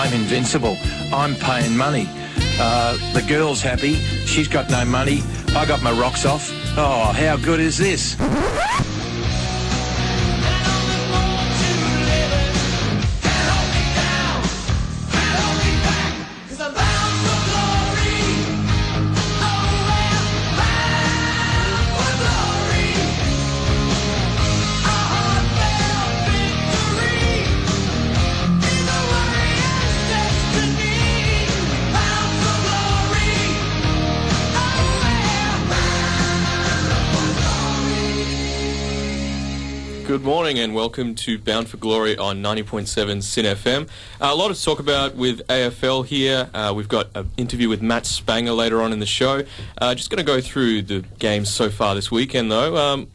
I'm invincible. I'm paying money. The girl's happy. She's got no money. I got my rocks off. Oh, how good is this? Good morning and welcome to Bound for Glory on 90.7 Sin FM. A lot to talk about with AFL here. We've got an interview with Matt Spangher later on in the show. Just going to go through the games so far this weekend, though.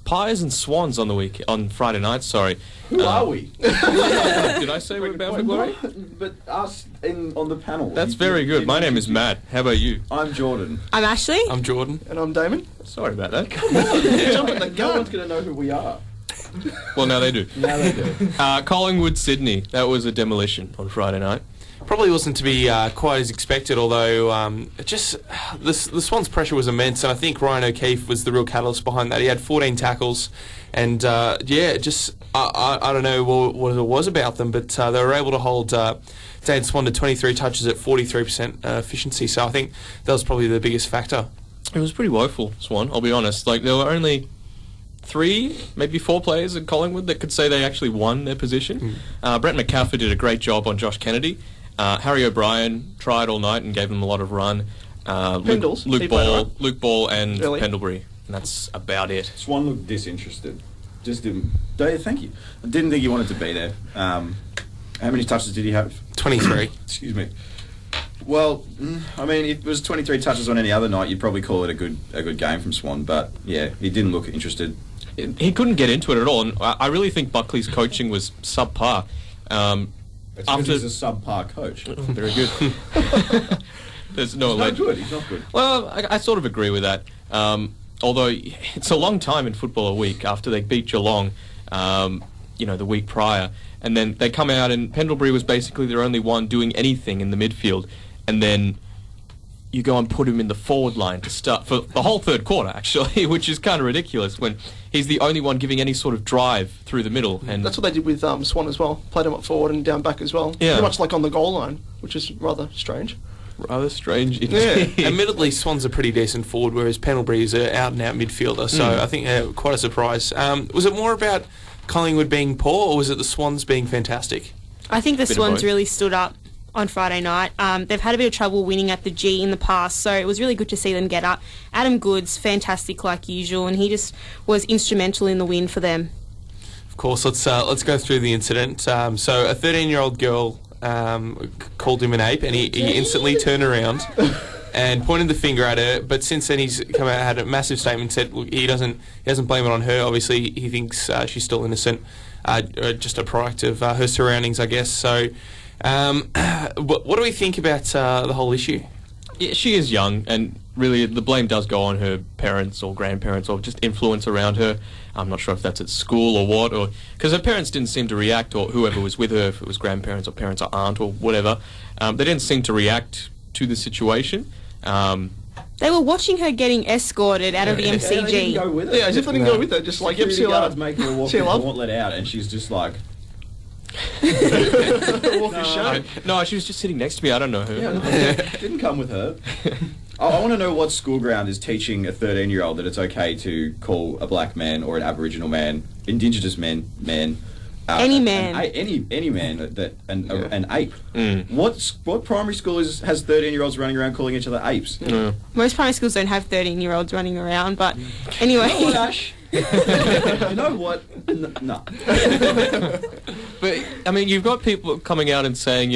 Pies and Swans on Friday night. Sorry. Who are we? Did I say we're Bound for Glory? But us on the panel. That's very good. My name is Matt. How about you? I'm Jordan. I'm Ashley. I'm Jordan. And I'm Damon. Sorry about that. No one's going to know who we are. Well, now they do. Now they do. Collingwood, Sydney. That was a demolition on Friday night. Probably wasn't to be quite as expected, although the Swans' pressure was immense, and I think Ryan O'Keefe was the real catalyst behind that. He had 14 tackles, and I don't know what it was about them, but they were able to hold Dan Swan to 23 touches at 43% efficiency, so I think that was probably the biggest factor. It was pretty woeful, Swan, I'll be honest. Like, there were only 3, maybe 4 players at Collingwood that could say they actually won their position. Brett McCaffrey did a great job on Josh Kennedy. Harry O'Brien tried all night and gave them a lot of run. Luke Ball and Early. Pendlebury. And that's about it. Swan looked disinterested. Just didn't. Thank you. I didn't think he wanted to be there. How many touches did he have? 23. Excuse me. Well, I mean, if it was 23 touches on any other night, you'd probably call it a good game from Swan. But yeah, he didn't look interested. He couldn't get into it at all, and I really think Buckley's coaching was subpar. Because he's a subpar coach. Very good. There's no He's not good. He's not good. Well, I sort of agree with that. Although it's a long time in football a week after they beat Geelong, the week prior, and then they come out and Pendlebury was basically their only one doing anything in the midfield, and then you go and put him in the forward line to start for the whole third quarter, actually, which is kind of ridiculous when he's the only one giving any sort of drive through the middle. And that's what they did with Swan as well. Played him up forward and down back as well. Yeah. Pretty much like on the goal line, which is rather strange. Rather strange indeed. Yeah. Admittedly, Swan's a pretty decent forward, whereas Pendlebury is an out-and-out midfielder, so I think quite a surprise. Was it more about Collingwood being poor, or was it the Swans being fantastic? I think the Bit of Swans both. really stood up on Friday night. They've had a bit of trouble winning at the G in the past, so it was really good to see them get up. Adam Goods, fantastic like usual, and he just was instrumental in the win for them. Of course, let's go through the incident. So a 13-year-old girl called him an ape, and he instantly turned around and pointed the finger at her. But since then, he's come out, had a massive statement, said look, he doesn't blame it on her. Obviously, he thinks she's still innocent, just a product of her surroundings, I guess. So, what do we think about the whole issue? Yeah, she is young, and really the blame does go on her parents or grandparents or just influence around her. I'm not sure if that's at school or what, or because her parents didn't seem to react, or whoever was with her, if it was grandparents or parents or aunt or whatever, they didn't seem to react to the situation. They were watching her getting escorted out of the They MCG. didn't go with it. Yeah, as if they didn't go with it. Just like, yep, see you guards later. making her walk See you, the love. gauntlet out, and she's just like... Walk of shame. No, she was just sitting next to me. I don't know her. Didn't come with her. I want to know what school ground is teaching a 13-year-old that it's okay to call a black man or an Aboriginal man, Indigenous man, Any man. any man an ape. What primary school has 13-year-olds running around calling each other apes? Most primary schools don't have 13-year-olds running around, but anyway. You know what, Ash? You know what? No. But, I mean, you've got people coming out and saying,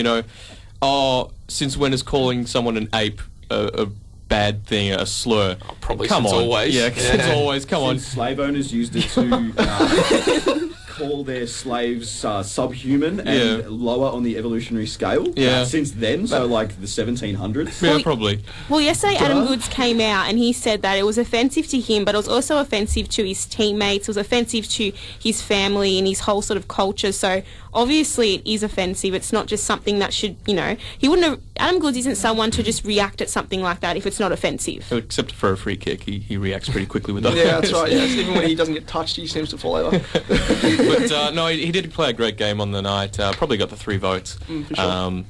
since when is calling someone an ape a bad thing, a slur? Probably come since on. always. Yeah, since always. Come on. Since slave owners used it to call their slaves subhuman and lower on the evolutionary scale since then, so like the 1700s. Yeah, probably. Well, yesterday Adam Goods came out and he said that it was offensive to him, but it was also offensive to his teammates. It was offensive to his family and his whole sort of culture. So obviously it is offensive. It's not just something that should, he wouldn't have... Adam Goods isn't someone to just react at something like that if it's not offensive. Except for a free kick, he reacts pretty quickly with that. Yeah, that's right. Yes. Even when he doesn't get touched, he seems to fall over. But no, he did play a great game on the night. Probably got the 3 votes. For sure.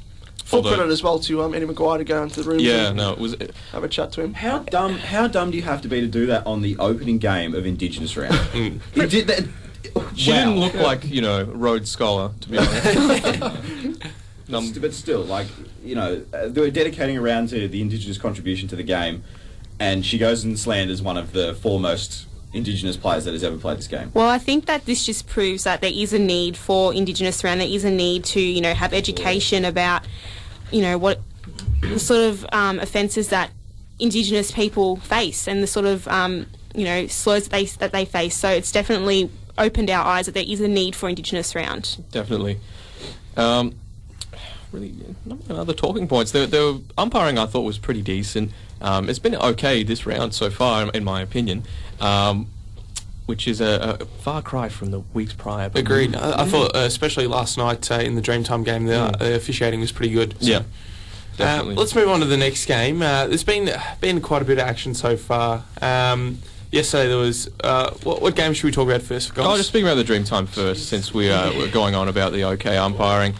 Full credit as well to Eddie Maguire to go into the room. Yeah, no, it was... have a chat to him. How dumb do you have to be to do that on the opening game of Indigenous round? He did that. She didn't look like, Rhodes Scholar, to be honest. But still, they were dedicating a round to the Indigenous contribution to the game, and she goes and slanders one of the foremost Indigenous players that has ever played this game. Well, I think that this just proves that there is a need for Indigenous round. There is a need to, have education about, what the sort of offences that Indigenous people face and the sort of, slurs that they face. So it's definitely opened our eyes that there is a need for Indigenous round. Definitely. Really, no other talking points. The umpiring I thought was pretty decent. It's been okay this round so far, in my opinion, which is a far cry from the weeks prior. But Agreed. I thought, especially last night in the Dreamtime game, the officiating was pretty good. So. Yeah, definitely. Let's move on to the next game. There's been quite a bit of action so far. Yesterday there was... what game should we talk about first? Just speaking about the Dreamtime first, since we're going on about the OK umpiring.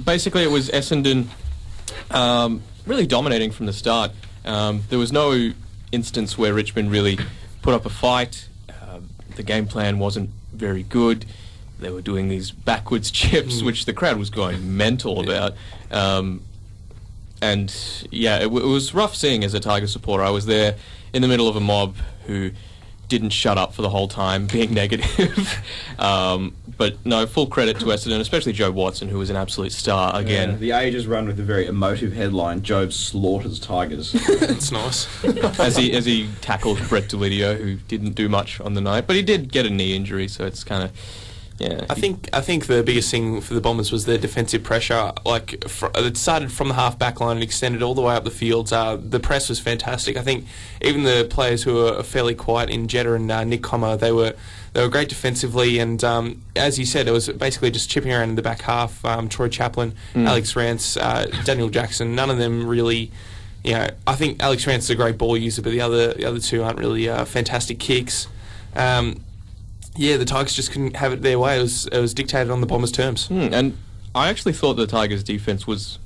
Basically, it was Essendon really dominating from the start. There was no instance where Richmond really put up a fight. The game plan wasn't very good. They were doing these backwards chips, which the crowd was going mental about. And it was rough seeing as a Tiger supporter. I was there in the middle of a mob who didn't shut up for the whole time, being negative. But no, full credit to Essendon, especially Joe Watson, who was an absolute star again. Yeah, the Age has run with a very emotive headline: Job slaughters Tigers. It's nice. as he tackled Brett Delidio, who didn't do much on the night, but he did get a knee injury, so it's kind of... Yeah, I think the biggest thing for the Bombers was their defensive pressure. It started from the half-back line and extended all the way up the fields. The press was fantastic. I think even the players who were fairly quiet in Jeddah and Nick Comer, they were great defensively. And as you said, it was basically just chipping around in the back half. Troy Chaplin, Alex Rance, Daniel Jackson. None of them really. I think Alex Rance is a great ball user, but the other two aren't really fantastic kicks. The Tigers just couldn't have it their way. It was dictated on the Bombers' terms. And I actually thought the Tigers' defence was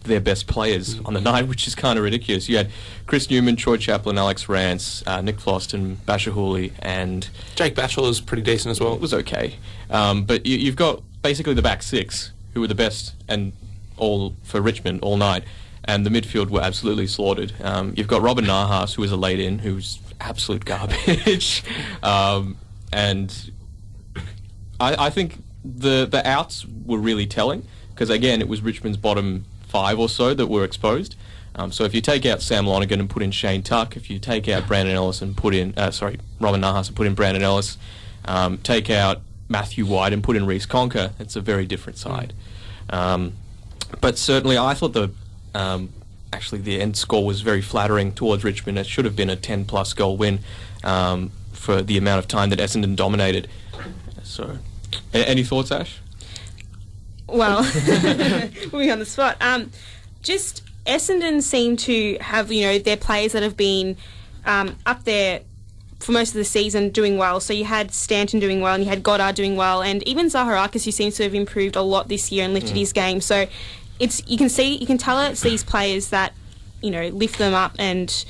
their best players on the night, which is kind of ridiculous. You had Chris Newman, Troy Chaplin, Alex Rance, Nick Floston, Basher Hooley, and... Jake Batchelor was pretty decent as well. It was okay. But you've got basically the back six, who were the best and all for Richmond all night. And the midfield were absolutely slaughtered. You've got Robin Nahas, who was a late-in, who's absolute garbage. And I think the outs were really telling, because again it was Richmond's bottom 5 or so that were exposed. So if you take out Sam Lonergan and put in Shane Tuck, if you take out Brandon Ellis and put in Robin Nahas and put in Brandon Ellis, take out Matthew White and put in Reece Conker, it's a very different side. But certainly I thought the end score was very flattering towards Richmond. It should have been a 10+ goal win. For the amount of time that Essendon dominated. So, any thoughts, Ash? Well, put me on the spot. Just Essendon seem to have, their players that have been up there for most of the season doing well. So you had Stanton doing well, and you had Goddard doing well, and even Zaharakis, who seems to have improved a lot this year and lifted his game. So you can tell it's these players that lift them up and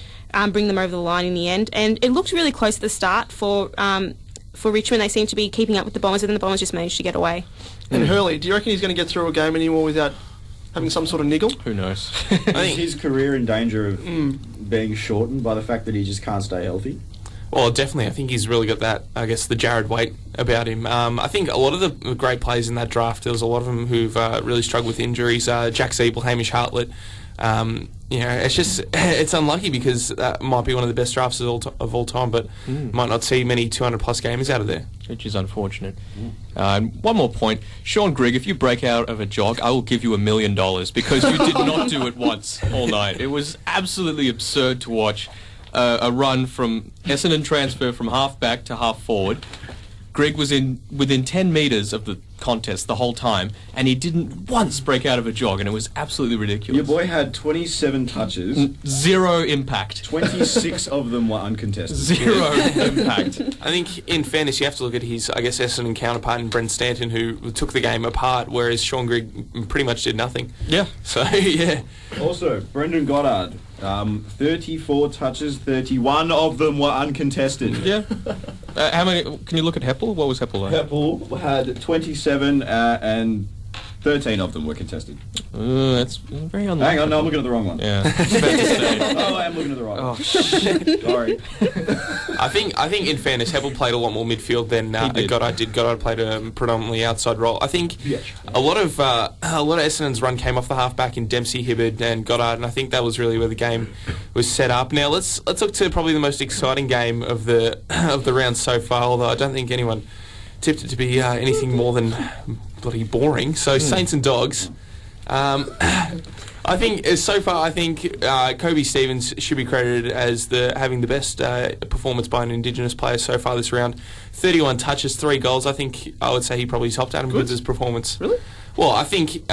bring them over the line in the end. And it looked really close at the start for Richmond. They seemed to be keeping up with the Bombers, and then the Bombers just managed to get away. And Hurley, do you reckon he's going to get through a game anymore without having some sort of niggle? Who knows? I think his career in danger of being shortened by the fact that he just can't stay healthy. Well, definitely. I think he's really got that, I guess, the Jared weight about him. I think a lot of the great players in that draft, there was a lot of them who've really struggled with injuries. Jack Siebel, Hamish Hartlett. It's unlucky because that might be one of the best drafts of all time, but might not see many 200-plus games out of there. Which is unfortunate. And one more point. Sean Grigg, if you break out of a jog, I will give you $1 million because you did not do it once all night. It was absolutely absurd to watch a run from Essendon transfer from half-back to half-forward. Grigg was within 10 metres of the contest the whole time, and he didn't once break out of a jog, and it was absolutely ridiculous. Your boy had 27 touches. Zero impact. 26 of them were uncontested. Zero impact. I think, in fairness, you have to look at his, I guess, Essendon counterpart in Brent Stanton, who took the game apart, whereas Sean Grigg pretty much did nothing. Yeah. So, yeah. Also, Brendan Goddard, 34 touches, 31 of them were uncontested. Yeah. How many? Can you look at Heppel? What was Heppel like? Heppel had 27 and 13 of them were contested. That's very unlucky. Hang on, no, I'm looking at the wrong one. Yeah. I was about to say. Oh, I am looking at the right one. Oh, shit. Sorry. I think in fairness, Heppel played a lot more midfield than Goddard did. Goddard played a predominantly outside role. I think a lot of Essendon's run came off the halfback in Dempsey, Hibberd, and Goddard, and I think that was really where the game was set up. Now let's look to probably the most exciting game of the round so far. Although I don't think anyone tipped it to be anything more than bloody boring. So Saints and Dogs. I think so far, Kobe Stevens should be credited as having the best performance by an Indigenous player so far this round. 31 touches, 3 goals. I think I would say he probably topped Adam Goods' performance. Really? Well, I think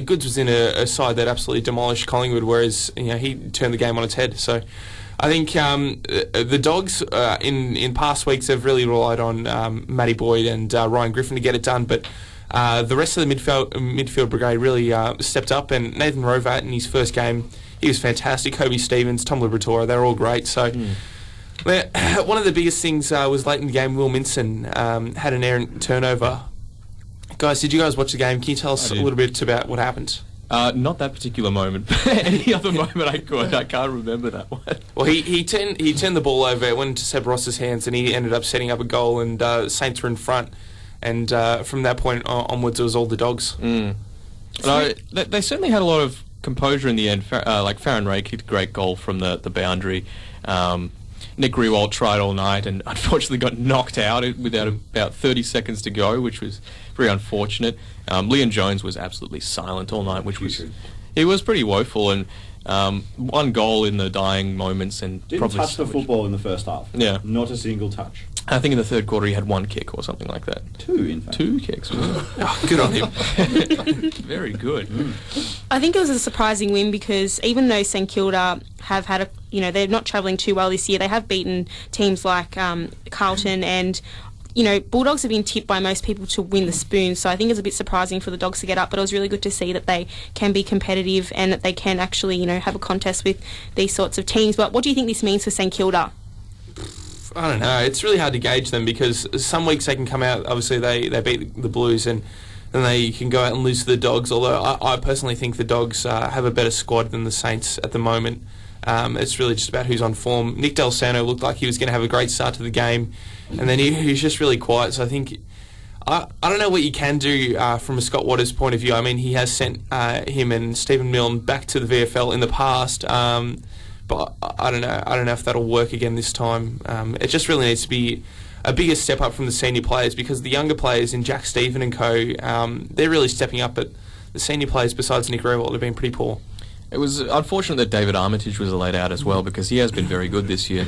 Goods was in a side that absolutely demolished Collingwood, whereas he turned the game on its head. So I think the Dogs in past weeks have really relied on Matty Boyd and Ryan Griffin to get it done, but the rest of the midfield brigade really stepped up, and Nathan Rovat in his first game, he was fantastic. Kobe Stevens, Tom Liberatore, they're all great. So one of the biggest things was late in the game, Will Minson had an errant turnover. Guys, did you guys watch the game? Can you tell us a little bit about what happened? Not that particular moment, but any other moment I could. I can't remember that one. Well, he turned the ball over, it went into Seb Ross's hands, and he ended up setting up a goal, and Saints were in front. And from that point onwards, it was all the Dogs. They certainly had a lot of composure in the end. Like Farron Ray kicked a great goal from the boundary. Nick Riewoldt tried all night and unfortunately got knocked out without about 30 seconds to go, which was very unfortunate. Leon Jones was absolutely silent all night, which was pretty woeful. And one goal in the dying moments, and didn't touch the football in the first half. Yeah, not a single touch. I think in the third quarter he had 1 kick or something like that. 2, in fact. 2 kicks. Oh, good on him. Very good. I think it was a surprising win because even though St Kilda have had they're not travelling too well this year, they have beaten teams like Carlton, and Bulldogs have been tipped by most people to win the spoon, so I think it's a bit surprising for the Dogs to get up, but it was really good to see that they can be competitive and that they can actually have a contest with these sorts of teams. But what do you think this means for St Kilda? I don't know. It's really hard to gauge them because some weeks they can come out, obviously they beat the Blues, and then they can go out and lose to the Dogs, although I personally think the Dogs have a better squad than the Saints at the moment. It's really just about who's on form. Nick Del Santo looked like he was going to have a great start to the game, and then he was just really quiet. So I think I don't know what you can do from a Scott Waters point of view. I mean, he has sent him and Stephen Milne back to the VFL in the past, but I don't know if that'll work again this time. It just really needs to be a bigger step up from the senior players, because the younger players in Jack Stephen and co, they're really stepping up, but the senior players besides Nick Riewoldt have been pretty poor. It was unfortunate that David Armitage was laid out as well, because he has been very good this year.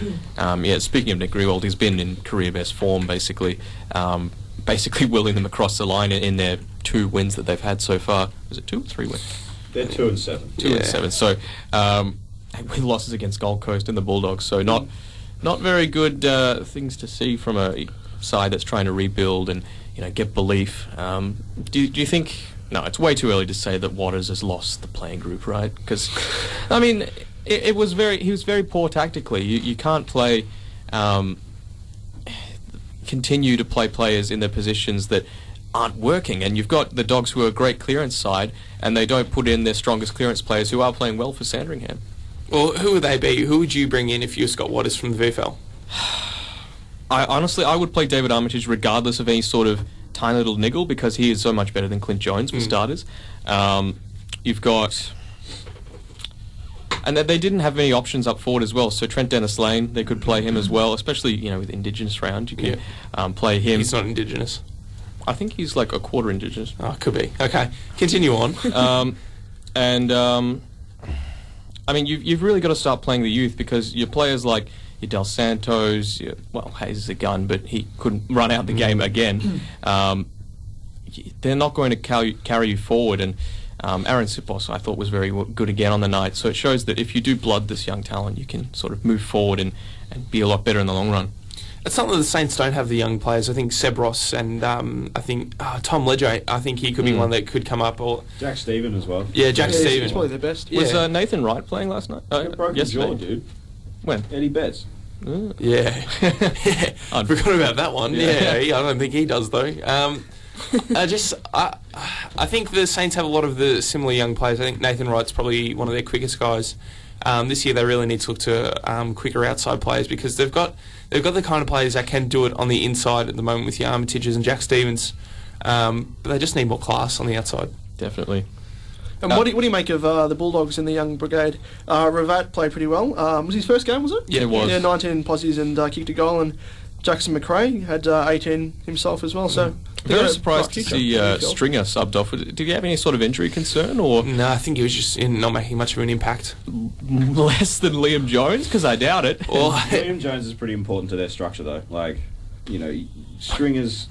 Speaking of Nick Riewoldt, he's been in career best form, basically willing them across the line in their 2 wins that they've had so far. Was it 2 or 3 wins? They're 2 and 7. 2 and 7. So with losses against Gold Coast and the Bulldogs, so not very good things to see from a side that's trying to rebuild and get belief. Do you think? No, it's way too early to say that Waters has lost the playing group, right? Because, I mean, he was very poor tactically. You can't play, continue to play players in their positions that aren't working. And you've got the Dogs who are a great clearance side, and they don't put in their strongest clearance players who are playing well for Sandringham. Well, who would they be? Who would you bring in if you were Scott Waters from the VFL? I would play David Armitage regardless of any sort of tiny little niggle because he is so much better than Clint Jones for starters. You've got... And they didn't have many options up forward as well. So Trent Dennis-Lane, they could play him as well, especially with Indigenous round. You can play him. He's not Indigenous. I think he's like a quarter Indigenous. Oh, could be. Okay, continue on. I mean, you've really got to start playing the youth because your players like your Del Santos, Hayes is a gun, but he couldn't run out the game again. They're not going to carry you forward. And Aaron Sipos, I thought, was very good again on the night. So it shows that if you do blood this young talent, you can sort of move forward and be a lot better in the long run. It's something that the Saints don't have the young players. I think Seb Ross and I think Tom Ledger, I think he could be one that could come up. Or Jack Stephen as well. Yeah, Jack Stephen. He's probably the best. Was Nathan Wright playing last night? Broken jaw, dude. When? Eddie Betts. Yeah. I forgot about that one. Yeah, I don't think he does though. I think the Saints have a lot of the similar young players. I think Nathan Wright's probably one of their quickest guys. This year they really need to look to quicker outside players because they've got the kind of players that can do it on the inside at the moment with your Armitages and Jack Stevens, but they just need more class on the outside. Definitely. And what do you make of the Bulldogs in the young brigade? Ravat played pretty well. Was his first game, was it? Yeah, it was. Yeah, 19 posies and kicked a goal, and Jackson McRae had 18 himself as well. So very surprised to see Stringer subbed off. Did he have any sort of injury concern, or no? I think he was just not making much of an impact. Less than Liam Jones, because I doubt it. Well, Liam Jones is pretty important to their structure, though. Like, Stringer's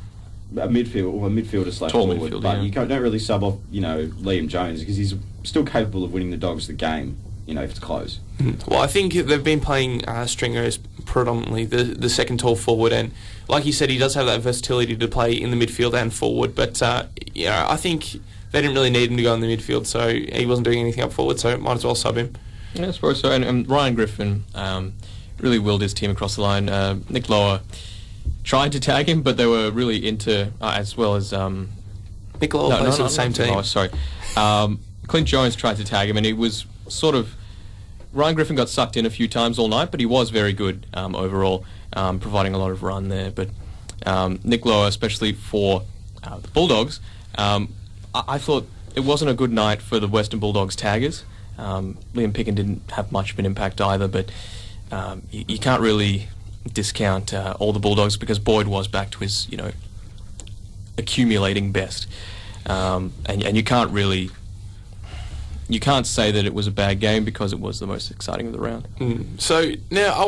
a midfielder slash tall forward, midfielder, but you don't really sub off, Liam Jones because he's still capable of winning the Dogs the game. If it's close. Well, I think they've been playing Stringer as predominantly the second tall forward, and like you said, he does have that versatility to play in the midfield and forward. But I think they didn't really need him to go in the midfield, so he wasn't doing anything up forward, so might as well sub him. Yeah, I suppose so. And Ryan Griffin really willed his team across the line. Nick Lower tried to tag him, but they were really into as well as Nick Lower plays for the same team. Oh, sorry. Clint Jones tried to tag him, and he was sort of... Ryan Griffin got sucked in a few times all night, but he was very good overall, providing a lot of run there. But Nick Lower, especially for the Bulldogs, I thought it wasn't a good night for the Western Bulldogs taggers. Liam Picken didn't have much of an impact either, but you can't really discount all the Bulldogs because Boyd was back to his, accumulating best. And you can't really... You can't say that it was a bad game because it was the most exciting of the round. So now I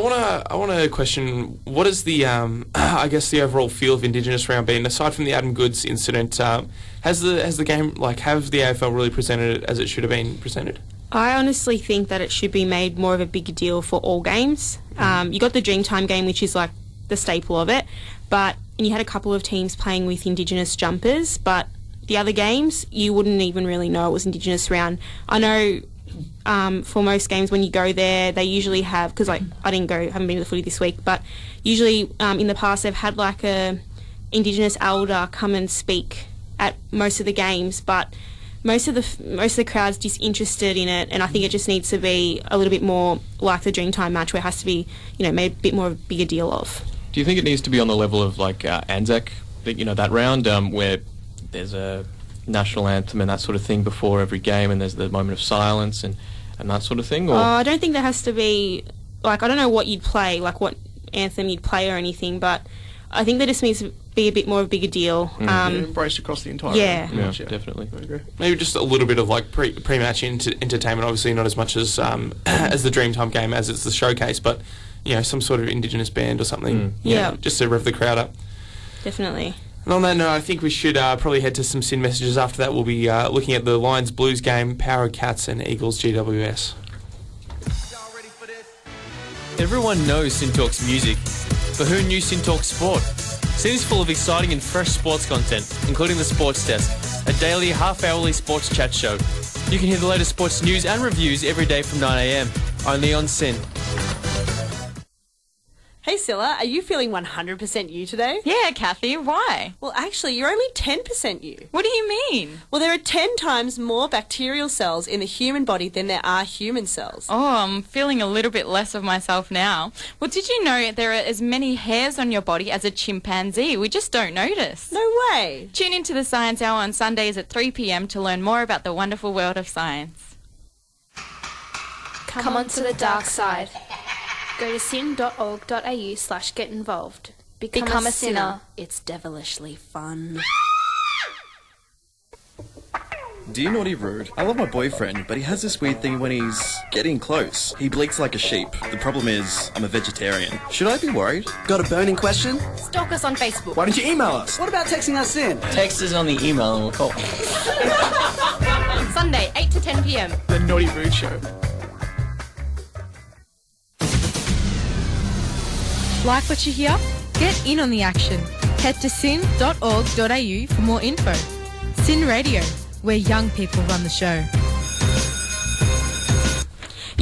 want to question, what is the I guess the overall feel of Indigenous round been aside from the Adam Goods incident? Has the game have the AFL really presented it as it should have been presented? I honestly think that it should be made more of a bigger deal for all games. You got the Dreamtime game, which is like the staple of it, and you had a couple of teams playing with Indigenous jumpers, but the other games, you wouldn't even really know it was Indigenous round. I know for most games when you go there, they usually have, because I haven't been to the footy this week, but usually in the past they've had like a Indigenous elder come and speak at most of the games, but most of the crowd's disinterested in it, and I think it just needs to be a little bit more like the Dreamtime match, where it has to be made a bit more of a bigger deal of. Do you think it needs to be on the level of like Anzac, that round where there's a national anthem and that sort of thing before every game, and there's the moment of silence and that sort of thing? Or? I don't think there has to be, I don't know what you'd play, what anthem you'd play or anything, but I think there just needs to be a bit more of a bigger deal. Embraced across the entire round. Yeah, definitely. I agree. Maybe just a little bit of pre-match entertainment, obviously not as much as as the Dreamtime game as it's the showcase, but some sort of Indigenous band or something. Just to rev the crowd up. Definitely. And on that note, I think we should probably head to some SYN messages. After that, we'll be looking at the Lions Blues game, Power Cats and Eagles GWS. Everyone knows SYN Talk's music, but who knew SYN Talk Sport? SYN is full of exciting and fresh sports content, including the Sports Desk, a daily half-hourly sports chat show. You can hear the latest sports news and reviews every day from 9 a.m, only on SYN. Hey, Scylla, are you feeling 100% you today? Yeah, Kathy, why? Well, actually, you're only 10% you. What do you mean? Well, there are 10 times more bacterial cells in the human body than there are human cells. Oh, I'm feeling a little bit less of myself now. Well, did you know there are as many hairs on your body as a chimpanzee? We just don't notice. No way. Tune into the Science Hour on Sundays at 3 p.m. to learn more about the wonderful world of science. Come on to the dark side. Go to sin.org.au/get involved. Become a sinner. It's devilishly fun. Dear Naughty Rude, I love my boyfriend, but he has this weird thing when he's getting close. He bleats like a sheep. The problem is, I'm a vegetarian. Should I be worried? Got a burning question? Stalk us on Facebook. Why don't you email us? What about texting us in? Text us on the email and we'll call. Sunday, 8 to 10 p.m. The Naughty Rude Show. Like what you hear? Get in on the action. Head to sin.org.au for more info. Sin Radio, where young people run the show.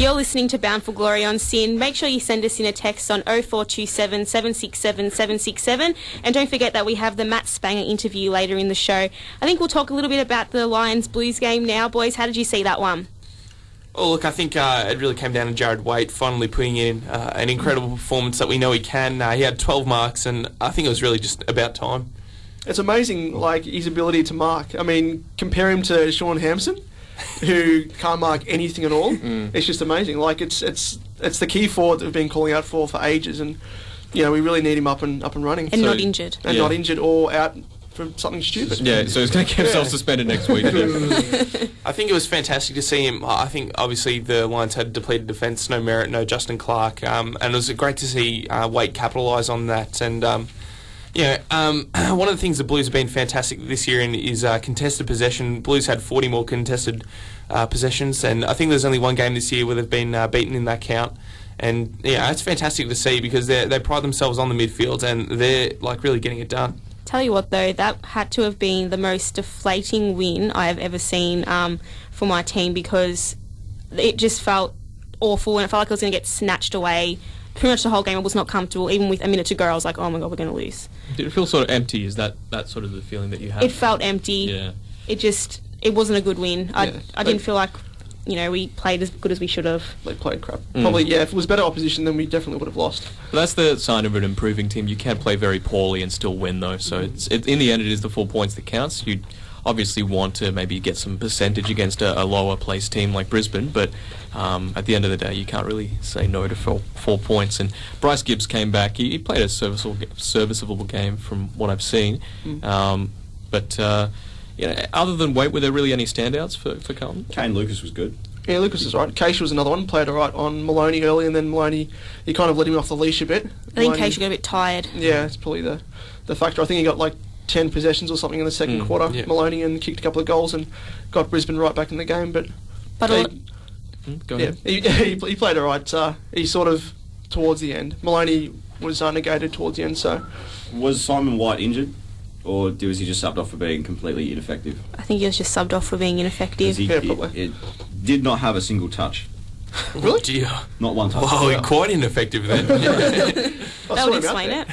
You're listening to Bound for Glory on Sin. Make sure you send us in a text on 0427 767 767. And don't forget that we have the Matt Spangher interview later in the show. I think we'll talk a little bit about the Lions-Blues game now. Boys, how did you see that one? Oh, look, I think it really came down to Jared Waite finally putting in an incredible performance that we know he can. He had 12 marks, and I think it was really just about time. It's amazing, like, his ability to mark. I mean, compare him to Sean Hampson, who can't mark anything at all. It's just amazing. Like, it's the key forward that we've been calling out for ages, and, you know, we really need him up and running. And not injured. And not injured or out for something stupid. Yeah, so he's going to get himself suspended next week. I think it was fantastic to see him. I think, obviously, the Lions had depleted defence, no Merritt, no Justin Clark, and it was great to see Waite capitalise on that. And, one of the things the Blues have been fantastic this year in is contested possession. Blues had 40 more contested possessions, and I think there's only one game this year where they've been beaten in that count. And, yeah, it's fantastic to see because they pride themselves on the midfield and they're, like, really getting it done. Tell you what, though, that had to have been the most deflating win I have ever seen for my team because it just felt awful and it felt like it was going to get snatched away. Pretty much the whole game I was not comfortable. Even with a minute to go, I was like, oh my God, we're going to lose. Did it feel sort of empty? Is that sort of the feeling that you had? It felt empty. Yeah. It wasn't a good win. I didn't feel like, you know, we played as good as we should have. They played crap. Probably, yeah, if it was better opposition, then we definitely would have lost. But that's the sign of an improving team. You can play very poorly and still win, though. So in the end, it is the 4 points that counts. You obviously want to maybe get some percentage against a lower placed team like Brisbane, but at the end of the day, you can't really say no to 4 points. And Bryce Gibbs came back. He played a serviceable game from what I've seen. Other than Waite, were there really any standouts for Carlton? Kane Lucas was good. Yeah, Lucas is right. Keisha was another one. Played all right on Maloney early, and then Maloney, he kind of let him off the leash a bit. I think Keisha got a bit tired. Yeah, it's probably the factor. I think he got like 10 possessions or something in the second quarter, Maloney, and kicked a couple of goals and got Brisbane right back in the game. But go ahead. He played all right. He sort of towards the end. Maloney was negated towards the end. So was Simon White injured? Or was he just subbed off for being completely ineffective? I think he was just subbed off for being ineffective. It did not have a single touch. Really? Dear. Not one touch. Whoa, quite ineffective then. That would explain it.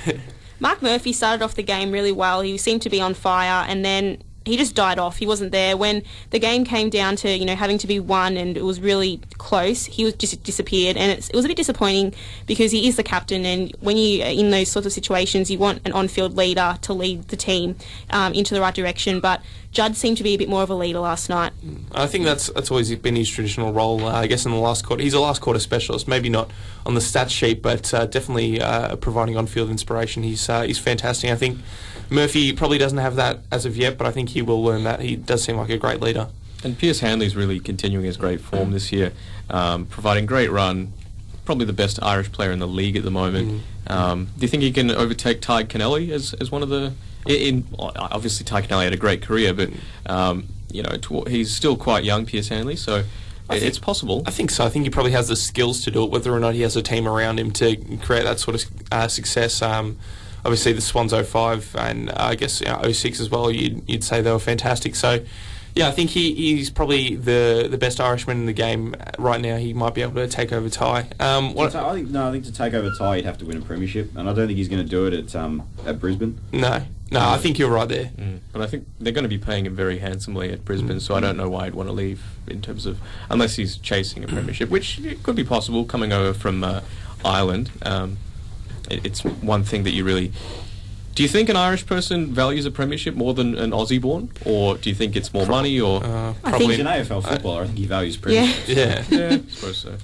Mark Murphy started off the game really well. He seemed to be on fire, and then he just died off. He wasn't there. When the game came down to, you know, having to be won and it was really close, he was just disappeared. And it was a bit disappointing because he is the captain, and when you are in those sorts of situations, you want an on-field leader to lead the team into the right direction. But Judd seemed to be a bit more of a leader last night. I think that's always been his traditional role. I guess in the last quarter, he's a last quarter specialist. Maybe not on the stats sheet, but definitely providing on-field inspiration. He's fantastic. I think Murphy probably doesn't have that as of yet, but I think he will learn that. He does seem like a great leader. And Pierce Hanley's really continuing his great form this year, providing great run. Probably the best Irish player in the league at the moment. Do you think he can overtake Ty Kennelly as one of the? Obviously, Ty Kennelly had a great career, but he's still quite young, Pierce Hanley. So it's possible. I think so. I think he probably has the skills to do it. Whether or not he has a team around him to create that sort of success. Obviously, the Swans 05 and I guess 06 as well. You'd say they were fantastic. So Yeah, I think he's probably the best Irishman in the game right now. He might be able to take over Ty. I think to take over Ty, he'd have to win a premiership, and I don't think he's going to do it at Brisbane. No, I think you're right there. But I think they're going to be paying him very handsomely at Brisbane, so I don't know why he'd want to leave in terms of, unless he's chasing a premiership, which could be possible coming over from Ireland. It's one thing that you really... Do you think an Irish person values a premiership more than an Aussie-born? Or do you think it's more money? Or Probably he's an AFL footballer. I think he values premierships. Yeah, I suppose so.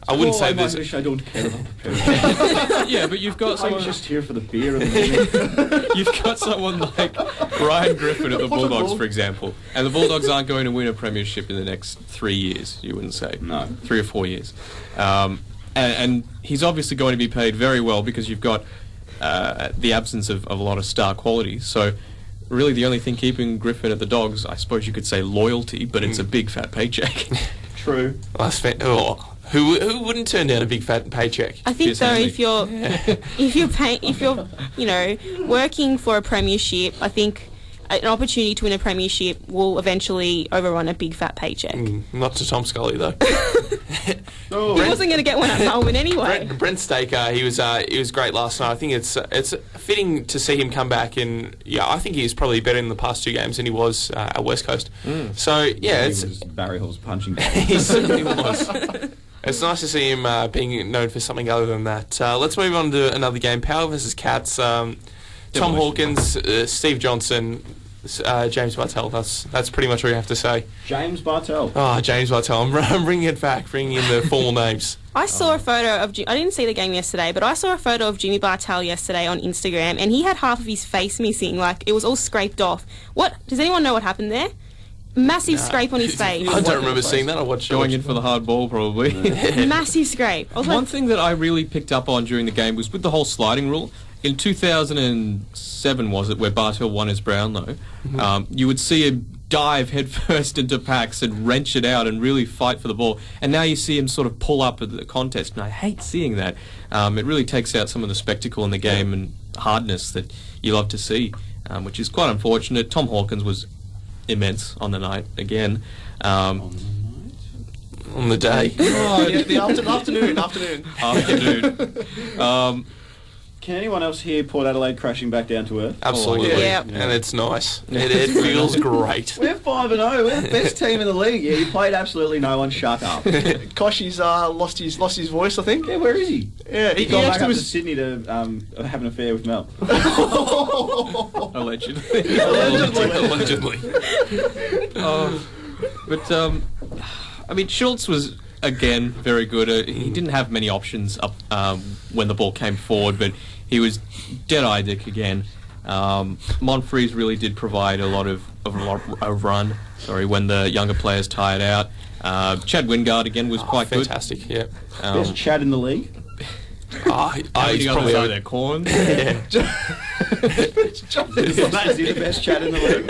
I wouldn't say this. I don't care about the premiership. Yeah, but you've got someone... I'm just here for the beer and the You've got someone like Ryan Griffin at the Bulldogs, for example, and the Bulldogs aren't going to win a premiership in the next 3 years, you wouldn't say? No. 3 or 4 years. And he's obviously going to be paid very well because you've got the absence of a lot of star quality. So really the only thing keeping Griffin at the Dogs, I suppose you could say loyalty, but it's a big fat paycheck. True. Who wouldn't turn down a big fat paycheck? I think though, if you're working for a premiership, I think an opportunity to win a premiership will eventually overrun a big fat paycheck. Not to Tom Scully though. He wasn't going to get one at Melbourne anyway. Brent Staker, he was great last night. I think it's fitting to see him come back, and I think he's probably better in the past 2 games than he was at West Coast. So yeah, it's Barry Hall's punching bag. He certainly was. It's nice to see him being known for something other than that. Let's move on to another game. Power versus Cats. Tom Hawkins, Steve Johnson, James Bartel. That's pretty much all you have to say. James Bartel. Oh, James Bartel. I'm bringing it back, bringing in the formal names. I saw a photo of... I didn't see the game yesterday, but I saw a photo of Jimmy Bartel yesterday on Instagram, and he had half of his face missing. Like, it was all scraped off. What? Does anyone know what happened there? Massive scrape on his face. I don't remember seeing that. I watched going in for the hard ball, probably. Massive scrape. One thing that I really picked up on during the game was with the whole sliding rule. In 2007, was it, where Bartel won his Brownlow, you would see him dive headfirst into packs and wrench it out and really fight for the ball. And now you see him sort of pull up at the contest, and I hate seeing that. It really takes out some of the spectacle in the game and hardness that you love to see, which is quite unfortunate. Tom Hawkins was immense on the night again. On the day. Oh, yeah, the afternoon. Can anyone else hear Port Adelaide crashing back down to earth? Absolutely. Yeah. And it's nice. It feels great. We're 5-0. We're the best team in the league. Yeah, you played absolutely no one. Shut up. Koshi's lost his voice, I think. Yeah, where is he? Yeah, he got back up to Sydney to have an affair with Mel. Allegedly. Allegedly. I mean, Schultz was, again, very good. He didn't have many options up when the ball came forward, but he was dead-eye Dick again. Monfries really did provide a lot of run. When the younger players tired out. Chad Wingard again was quite fantastic. Good. Yeah, best Chad in the league. He's probably over there corn. Is he the best Chad in the league?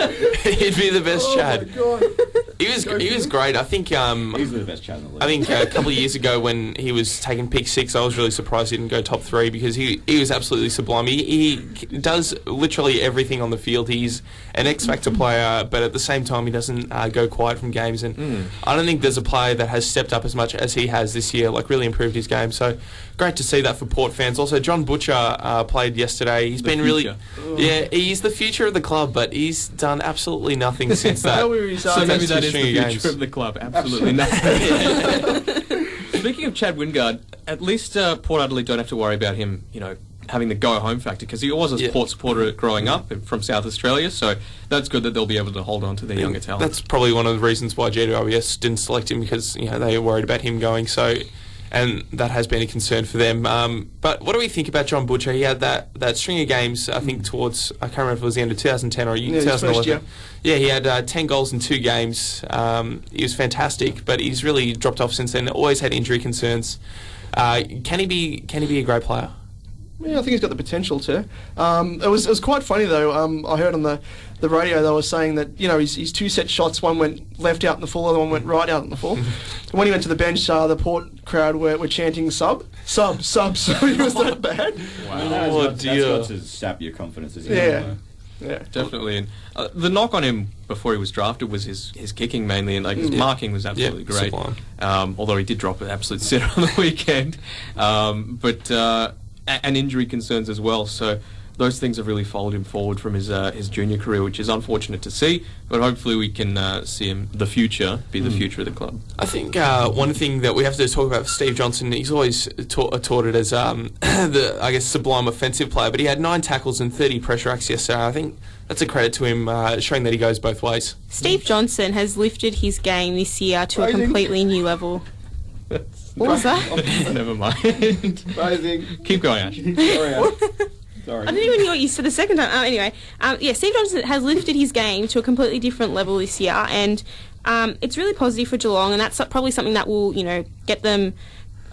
He'd be the best Chad. Oh my God. He was great. I think easily the best Chad in the league. I think a couple of years ago when he was taking pick 6, I was really surprised he didn't go top 3 because he was absolutely sublime. He does literally everything on the field. He's an X-factor player, but at the same time he doesn't go quiet from games. And I don't think there's a player that has stepped up as much as he has this year. Like really improved his game. So great to see that for Port fans. Also, John Butcher played yesterday. He's been really, he's the future of the club, but he's done absolutely nothing since that. So maybe that is the future of the club. Absolutely nothing. Speaking of Chad Wingard, at least Port Adelaide don't have to worry about him, having the go-home factor, because he was a Port supporter growing up from South Australia, so that's good that they'll be able to hold on to their younger talent. That's probably one of the reasons why GWS didn't select him, because they were worried about him going, and that has been a concern for them. But what do we think about John Butcher? He had that string of games, I think, towards, I can't remember if it was the end of 2010 or 2011. Yeah, he had 10 goals in 2 games. He was fantastic, but he's really dropped off since then. Always had injury concerns. Can he be a great player? Yeah, I think he's got the potential to. It was quite funny though. I heard on the radio they were saying that his 2 set shots, one went left out in the full, the other one went right out in the full. When he went to the bench, the Port crowd were chanting sub. So he was that bad. Wow, that's got to sap your confidence as you know. Yeah, definitely. And the knock on him before he was drafted was his kicking mainly, and like his marking was absolutely great. Although he did drop an absolute sitter on the weekend, and injury concerns as well. So those things have really followed him forward from his junior career, which is unfortunate to see. But hopefully we can see him the future of the club. I think one thing that we have to talk about for Steve Johnson, he's always touted as the, I guess, sublime offensive player, but he had 9 tackles and 30 pressure acts yesterday. I think that's a credit to him, showing that he goes both ways. Steve Johnson has lifted his game this year to a completely new level. What was that? Never mind. Amazing. Keep going, Ash. Sorry. I didn't even hear what you said the second time. Anyway, Steve Johnson has lifted his game to a completely different level this year, and it's really positive for Geelong, and that's probably something that will, get them.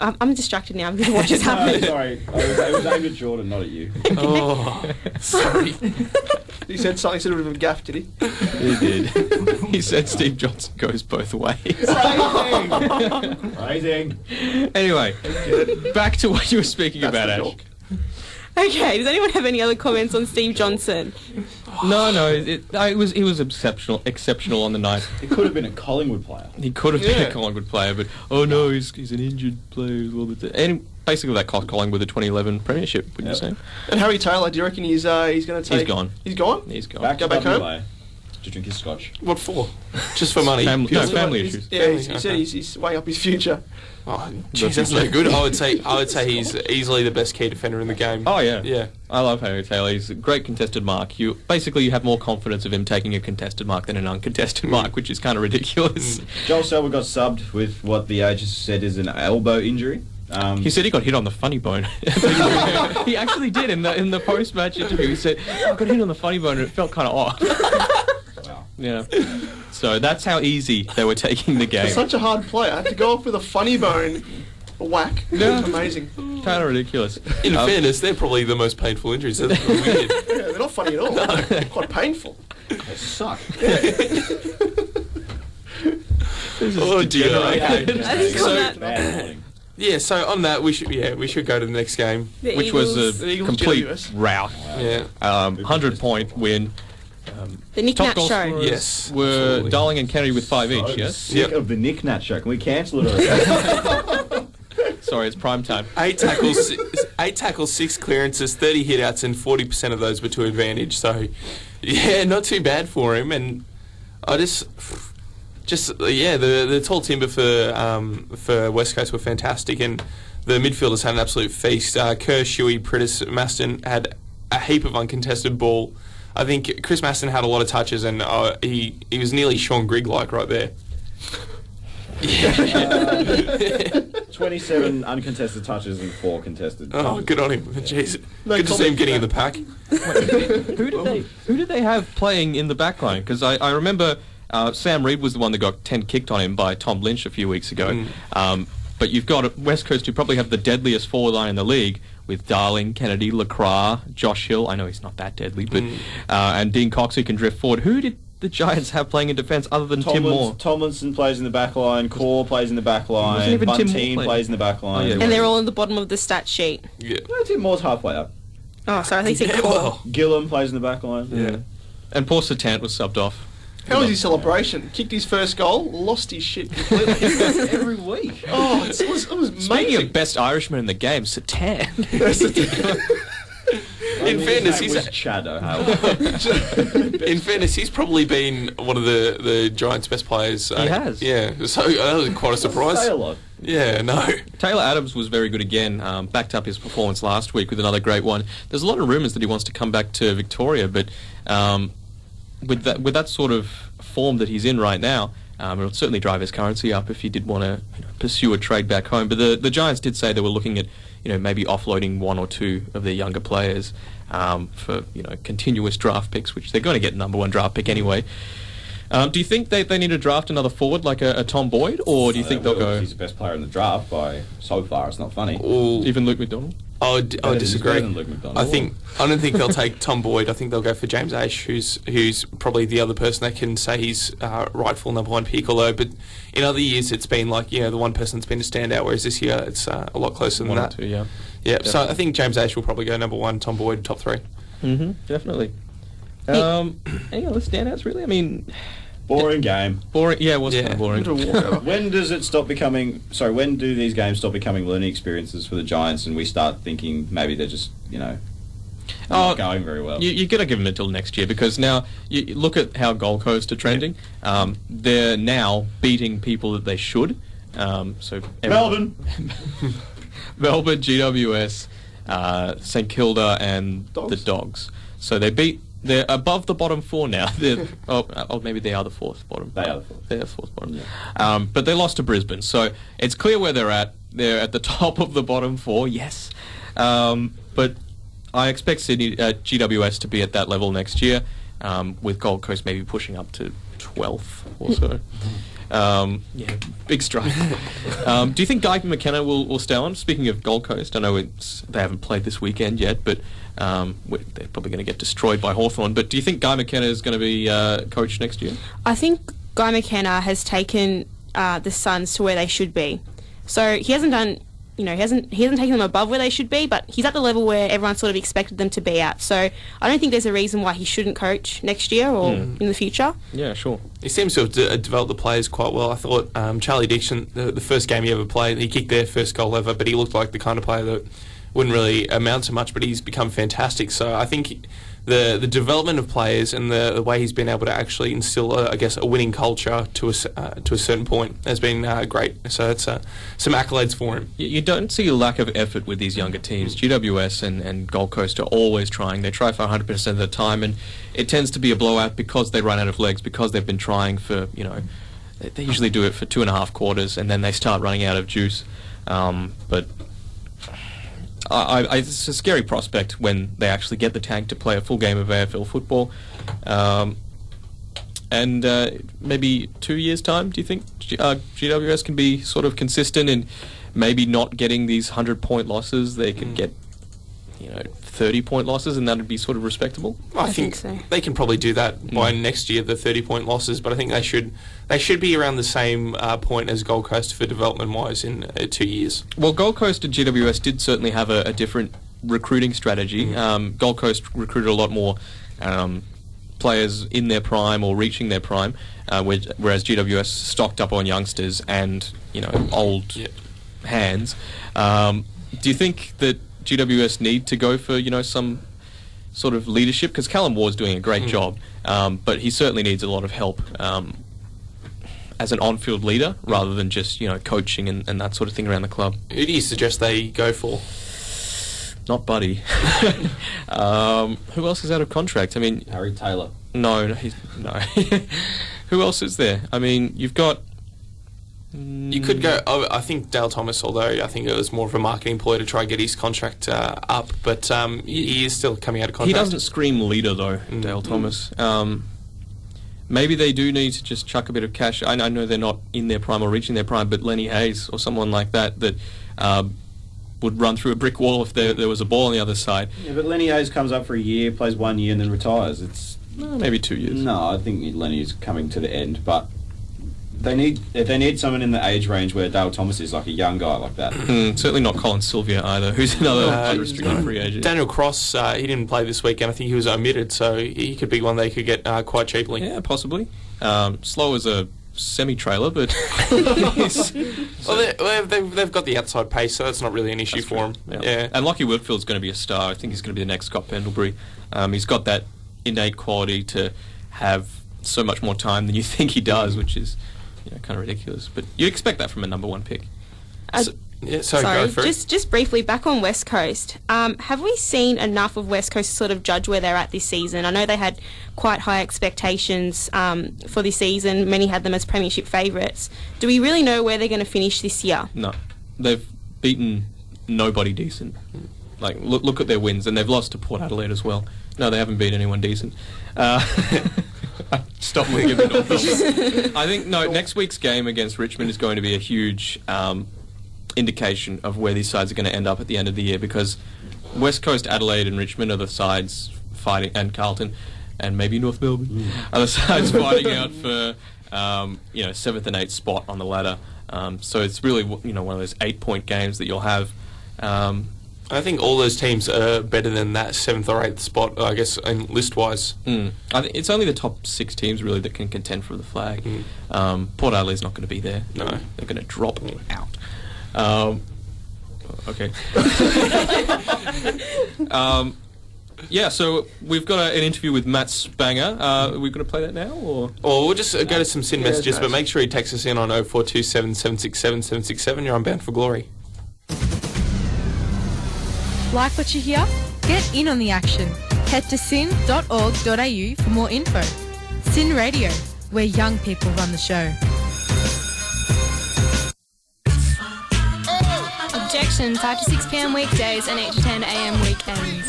I'm distracted now because of what just happened. Sorry, it was aimed at Jordan, not at you. Oh, sorry. He said something sort of a gaff, did he? He did. He said Steve Johnson goes both ways. Rising. Anyway, back to what you were speaking about, Ash. Okay, does anyone have any other comments on Steve Johnson? No, he was exceptional on the night. He could have been a Collingwood player. He could have been a Collingwood player, but he's an injured player as well. And basically that cost Collingwood the 2011 premiership, wouldn't you say? And Harry Taylor, do you reckon he's going to take... He's gone. He's gone? He's gone. Go back home? To drink his scotch. What for? Just for money. Family issues. Yeah, he said he's weighing up his future. Oh, geez, that's no good. I would say he's easily the best key defender in the game. Oh yeah, yeah. I love Harry Taylor. He's a great contested mark. You have more confidence of him taking a contested mark than an uncontested mark, which is kind of ridiculous. Joel Selwood got subbed with what the agent said is an elbow injury. He said he got hit on the funny bone. He actually did in the post-match interview. He said, I got hit on the funny bone and it felt kind of off. Wow. Yeah. So that's how easy they were taking the game. For such a hard player to go off with a funny bone whack. Yeah. Amazing. Kind of ridiculous. In fairness, they're probably the most painful injuries. That's weird. Yeah, they're not funny at all. No. They're quite painful. They suck. Oh dear. Okay. So on that, we should go to the next game, which was a complete rout. Yeah. 100-point win. The Nick Nat show. Yes. Were Darling and Kennedy with 5 each, yes? Sick of the Nick Nat show. Can we cancel it? Sorry, it's prime time. 8 tackles, 6 clearances, 30 hit-outs, and 40% of those were to advantage. So, yeah, not too bad for him. And I the tall timber for West Coast were fantastic, and the midfielders had an absolute feast. Kerr, Shuey, Prittis, Maston had a heap of uncontested ball. I think Chris Maston had a lot of touches, and he was nearly Sean Grigg-like right there. 27 uncontested touches and 4 contested. Oh, good on him. Jeez. Good to see him getting in the pack. Who did they have playing in the back line? Because I remember Sam Reid was the one that got 10 kicked on him by Tom Lynch a few weeks ago. But you've got West Coast who probably have the deadliest forward line in the league with Darling, Kennedy, Lacroix, Josh Hill. I know he's not that deadly, but and Dean Cox who can drift forward. Who did the Giants have playing in defence other than Tim Moore? Tomlinson plays in the back line, Core plays in the back line, Bunteen plays in the back line. Oh, yeah, and they're all in the bottom of the stat sheet. Yeah. No, Tim Moore's halfway up. Oh, sorry, I think he said Core. Gillum plays in the back line. Yeah. And poor Satant was subbed off. How was his celebration? Kicked his first goal, lost his shit completely. Every week. Oh, it was amazing. Speaking of best Irishman in the game, Satant. In fairness, he's probably been one of the Giants' best players. He has. Yeah, so that was quite a surprise. Say a lot. Yeah, no. Taylor Adams was very good again, backed up his performance last week with another great one. There's a lot of rumours that he wants to come back to Victoria, but with that sort of form that he's in right now, it'll certainly drive his currency up if he did want to pursue a trade back home. But the Giants did say they were looking at maybe offloading 1 or 2 of their younger players for continuous draft picks, which they're going to get number 1 draft pick anyway. Do you think they need to draft another forward like a Tom Boyd, or do you think they'll go? He's the best player in the draft by so far. It's not funny. Even Luke McDonald? I would disagree. I don't think they'll take Tom Boyd. I think they'll go for James Aish, who's probably the other person that can say he's rightful number 1 pick. Although, but in other years it's been like the one person that's been a standout, whereas this year it's a lot closer than that. 1 or 2, yeah. Yeah. So I think James Aish will probably go number 1. Tom Boyd top 3. Definitely. Any other standouts, really? I mean... Boring game. Boring. Yeah, it was kind of boring. When does it stop becoming... Sorry, when do these games stop becoming learning experiences for the Giants and we start thinking maybe they're just, not going very well? You've got to give them until next year, because now you look at how Gold Coast are trending. They're now beating people that they should. Melbourne, GWS, St Kilda, and the Dogs. So they're above the bottom four now. Maybe they are the fourth bottom. They are the fourth. They're the fourth bottom. Yeah. But they lost to Brisbane, so it's clear where they're at. They're at the top of the bottom four, yes. But I expect GWS to be at that level next year, with Gold Coast maybe pushing up to 12th or so. Big strike. Do you think Guy McKenna will stay on? Speaking of Gold Coast, I know they haven't played this weekend yet, but they're probably going to get destroyed by Hawthorn. But do you think Guy McKenna is going to be coach next year? I think Guy McKenna has taken the Suns to where they should be. So he hasn't done... he hasn't taken them above where they should be, but he's at the level where everyone sort of expected them to be at. So I don't think there's a reason why he shouldn't coach next year or in the future. Yeah, sure. He seems to have developed the players quite well. I thought Charlie Dixon, the first game he ever played, he kicked their first goal ever, but he looked like the kind of player that wouldn't really amount to much, but he's become fantastic. So I think the development of players and the way he's been able to actually instill, a winning culture to a certain point has been great. So it's some accolades for him. You don't see a lack of effort with these younger teams. GWS and Gold Coast are always trying. They try for 100% of the time, and it tends to be a blowout because they run out of legs, because they've been trying for, they usually do it for 2.5 quarters, and then they start running out of juice. But it's a scary prospect when they actually get the tank to play a full game of AFL football. And maybe 2 years' time, do you think GWS can be sort of consistent in maybe not getting these 100-point losses? They can get 30-point losses, and that would be sort of respectable? I think so. They can probably do that by next year, the 30-point losses, but I think they should be around the same point as Gold Coast for development-wise in 2 years. Well, Gold Coast and GWS did certainly have a different recruiting strategy. Gold Coast recruited a lot more players in their prime or reaching their prime, whereas GWS stocked up on youngsters and old hands. Do you think that GWS need to go for some sort of leadership? Because Callum Ward's doing a great job, but he certainly needs a lot of help as an on-field leader rather than just coaching and that sort of thing around the club. Who do you suggest they go for? Not Buddy. Who else is out of contract? I mean, Harry Taylor. No. Who else is there? I mean, you've got... You could go... I think Dale Thomas, although I think it was more of a marketing ploy to try and get his contract up, but he is still coming out of contract. He doesn't scream leader, though, Dale Thomas. Maybe they do need to just chuck a bit of cash. I know they're not in their prime or reaching their prime, but Lenny Hayes or someone like that would run through a brick wall if there was a ball on the other side. Yeah, but Lenny Hayes comes up for a year, plays 1 year, and then retires. It's maybe 2 years. No, I think Lenny's coming to the end, but they need someone in the age range where Dale Thomas is, like a young guy like that. Certainly not Colin Sylvia either, who's another unrestricted free agent. Daniel Cross, he didn't play this weekend. I think he was omitted, so he could be one they could get quite cheaply. Yeah, possibly. Slow as a semi-trailer, but well, they've got the outside pace, so that's not really an issue for him. Yeah. And Lockie Whitfield's going to be a star. I think he's going to be the next Scott Pendlebury. He's got that innate quality to have so much more time than you think he does, which is kind of ridiculous. But you expect that from a number 1 pick. Sorry, just briefly, back on West Coast, have we seen enough of West Coast to sort of judge where they're at this season? I know they had quite high expectations for this season. Many had them as premiership favourites. Do we really know where they're going to finish this year? No. They've beaten nobody decent. Like, look at their wins, and they've lost to Port Adelaide as well. No, they haven't beat anyone decent. Stop me giving it all. I think, next week's game against Richmond is going to be a huge indication of where these sides are going to end up at the end of the year, because West Coast, Adelaide and Richmond are the sides fighting, and Carlton and maybe North Melbourne are the sides fighting out for 7th and 8th spot on the ladder. So it's really one of those 8-point games that you'll have. I think all those teams are better than that 7th or 8th spot, I guess, in list-wise. I think it's only the top 6 teams really that can contend for the flag. Port Adelaide's not going to be there. No. They're going to drop out. Okay. Yeah, so we've got an interview with Matt Spangher. Are we going to play that now? Or we'll just go to some SYN messages, but make sure you text us in on 0427 767 767. You're on Bound for Glory. Like what you hear? Get in on the action. Head to syn.org.au for more info. SYN Radio, where young people run the show. Objection, 5 to 6 p.m. weekdays and 8 to 10 a.m. weekends.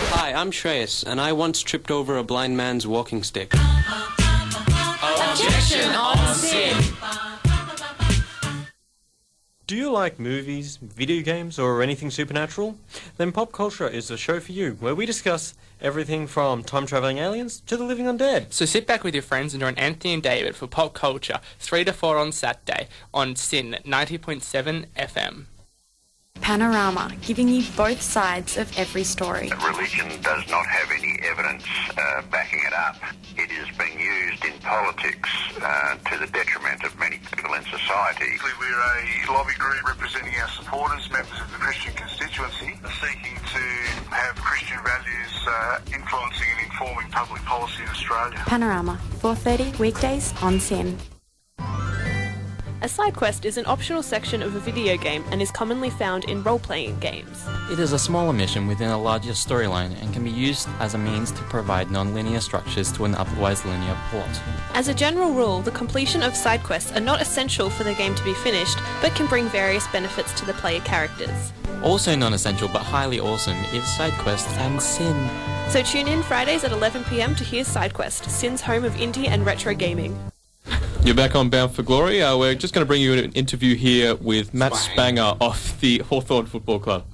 Hi, I'm Shreyas, and I once tripped over a blind man's walking stick. Objection on SYN. Do you like movies, video games, or anything supernatural? Then Pop Culture is the show for you, where we discuss everything from time-travelling aliens to the living undead. So sit back with your friends and join Anthony and David for Pop Culture, 3 to 4 on Saturday on SYN 90.7 FM. Panorama, giving you both sides of every story. Religion does not have any evidence backing it up. It is being used in politics to the detriment of many people in society. We're a lobby group representing our supporters, members of the Christian constituency, seeking to have Christian values influencing and informing public policy in Australia. Panorama, 4:30 weekdays on SYN. A side quest is an optional section of a video game and is commonly found in role-playing games. It is a smaller mission within a larger storyline and can be used as a means to provide non-linear structures to an otherwise linear plot. As a general rule, the completion of side quests are not essential for the game to be finished, but can bring various benefits to the player characters. Also non-essential but highly awesome is side quests and SYN. So tune in Fridays at 11 p.m. to hear Side Quest, SYN's home of indie and retro gaming. You're back on Bound for Glory. We're just going to bring you an interview here with Matt Spangher of the Hawthorn Football Club.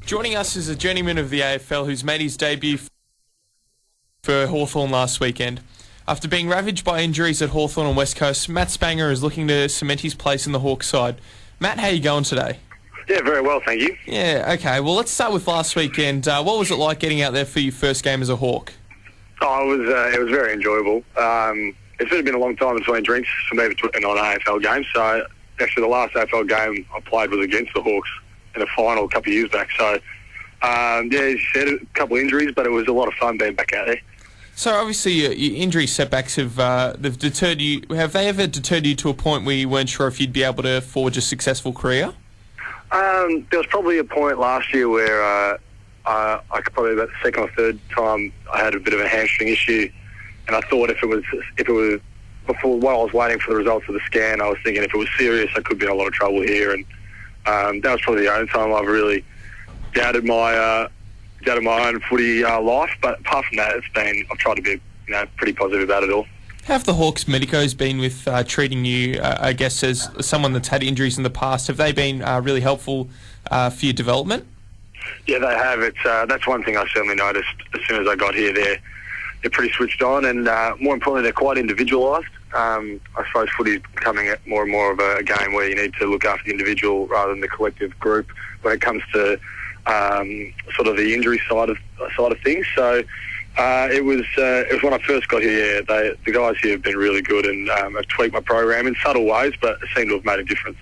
Joining us is a journeyman of the AFL who's made his debut for Hawthorn last weekend. After being ravaged by injuries at Hawthorn and West Coast, Matt Spangher is looking to cement his place in the Hawks side. Matt, how are you going today? Yeah, very well, thank you. Yeah, okay. Well, let's start with last weekend. What was it like getting out there for your first game as a Hawk? Oh, it was very enjoyable. It's been a long time between drinks for me between on AFL games. So actually, the last AFL game I played was against the Hawks in a final a couple of years back. So yeah, as you said, a couple of injuries, but it was a lot of fun being back out there. So obviously, your injury setbacks they've deterred you. Have they ever deterred you to a point where you weren't sure if you'd be able to forge a successful career? There was probably a point last year where I could probably about the second or third time I had a bit of a hamstring issue. And I thought if it was before while I was waiting for the results of the scan, I was thinking if it was serious, I could be in a lot of trouble here. And that was probably the only time I've really doubted my own footy life. But apart from that, I've tried to be pretty positive about it all. How have the Hawks medicos been with treating you? I guess as someone that's had injuries in the past, have they been really helpful for your development? Yeah, they have. That's one thing I certainly noticed as soon as I got here. They're pretty switched on, and more importantly, they're quite individualised. I suppose footy is becoming more and more of a game where you need to look after the individual rather than the collective group when it comes to sort of the injury side of things. So it was when I first got here. Yeah, the guys here have been really good and have tweaked my program in subtle ways, but seem to have made a difference.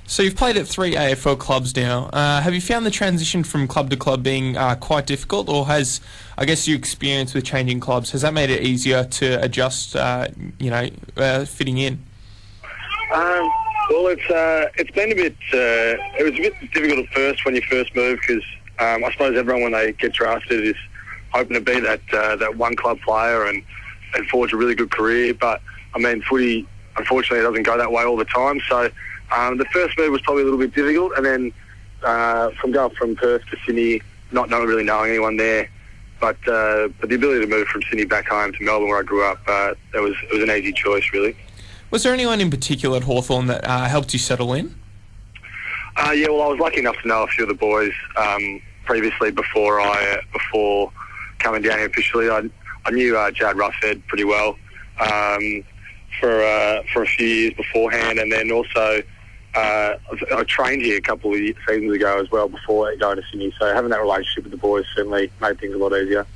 So you've played at 3 AFL clubs now. Have you found the transition from club to club being quite difficult, or has, I guess, your experience with changing clubs, has that made it easier to adjust, fitting in? Well, it's been a bit. It was a bit difficult at first when you first move because I suppose everyone when they get drafted is hoping to be that one club player and forge a really good career. But I mean, footy unfortunately doesn't go that way all the time. So. The first move was probably a little bit difficult, and then from going from Perth to Sydney, not really knowing anyone there, but the ability to move from Sydney back home to Melbourne, where I grew up, it was an easy choice, really. Was there anyone in particular at Hawthorn that helped you settle in? Yeah, well, I was lucky enough to know a few of the boys previously before coming down here officially. I knew Jad Ruffhead pretty well for a few years beforehand, and then also I trained here a couple of seasons ago as well before going to Sydney, so having that relationship with the boys certainly made things a lot easier.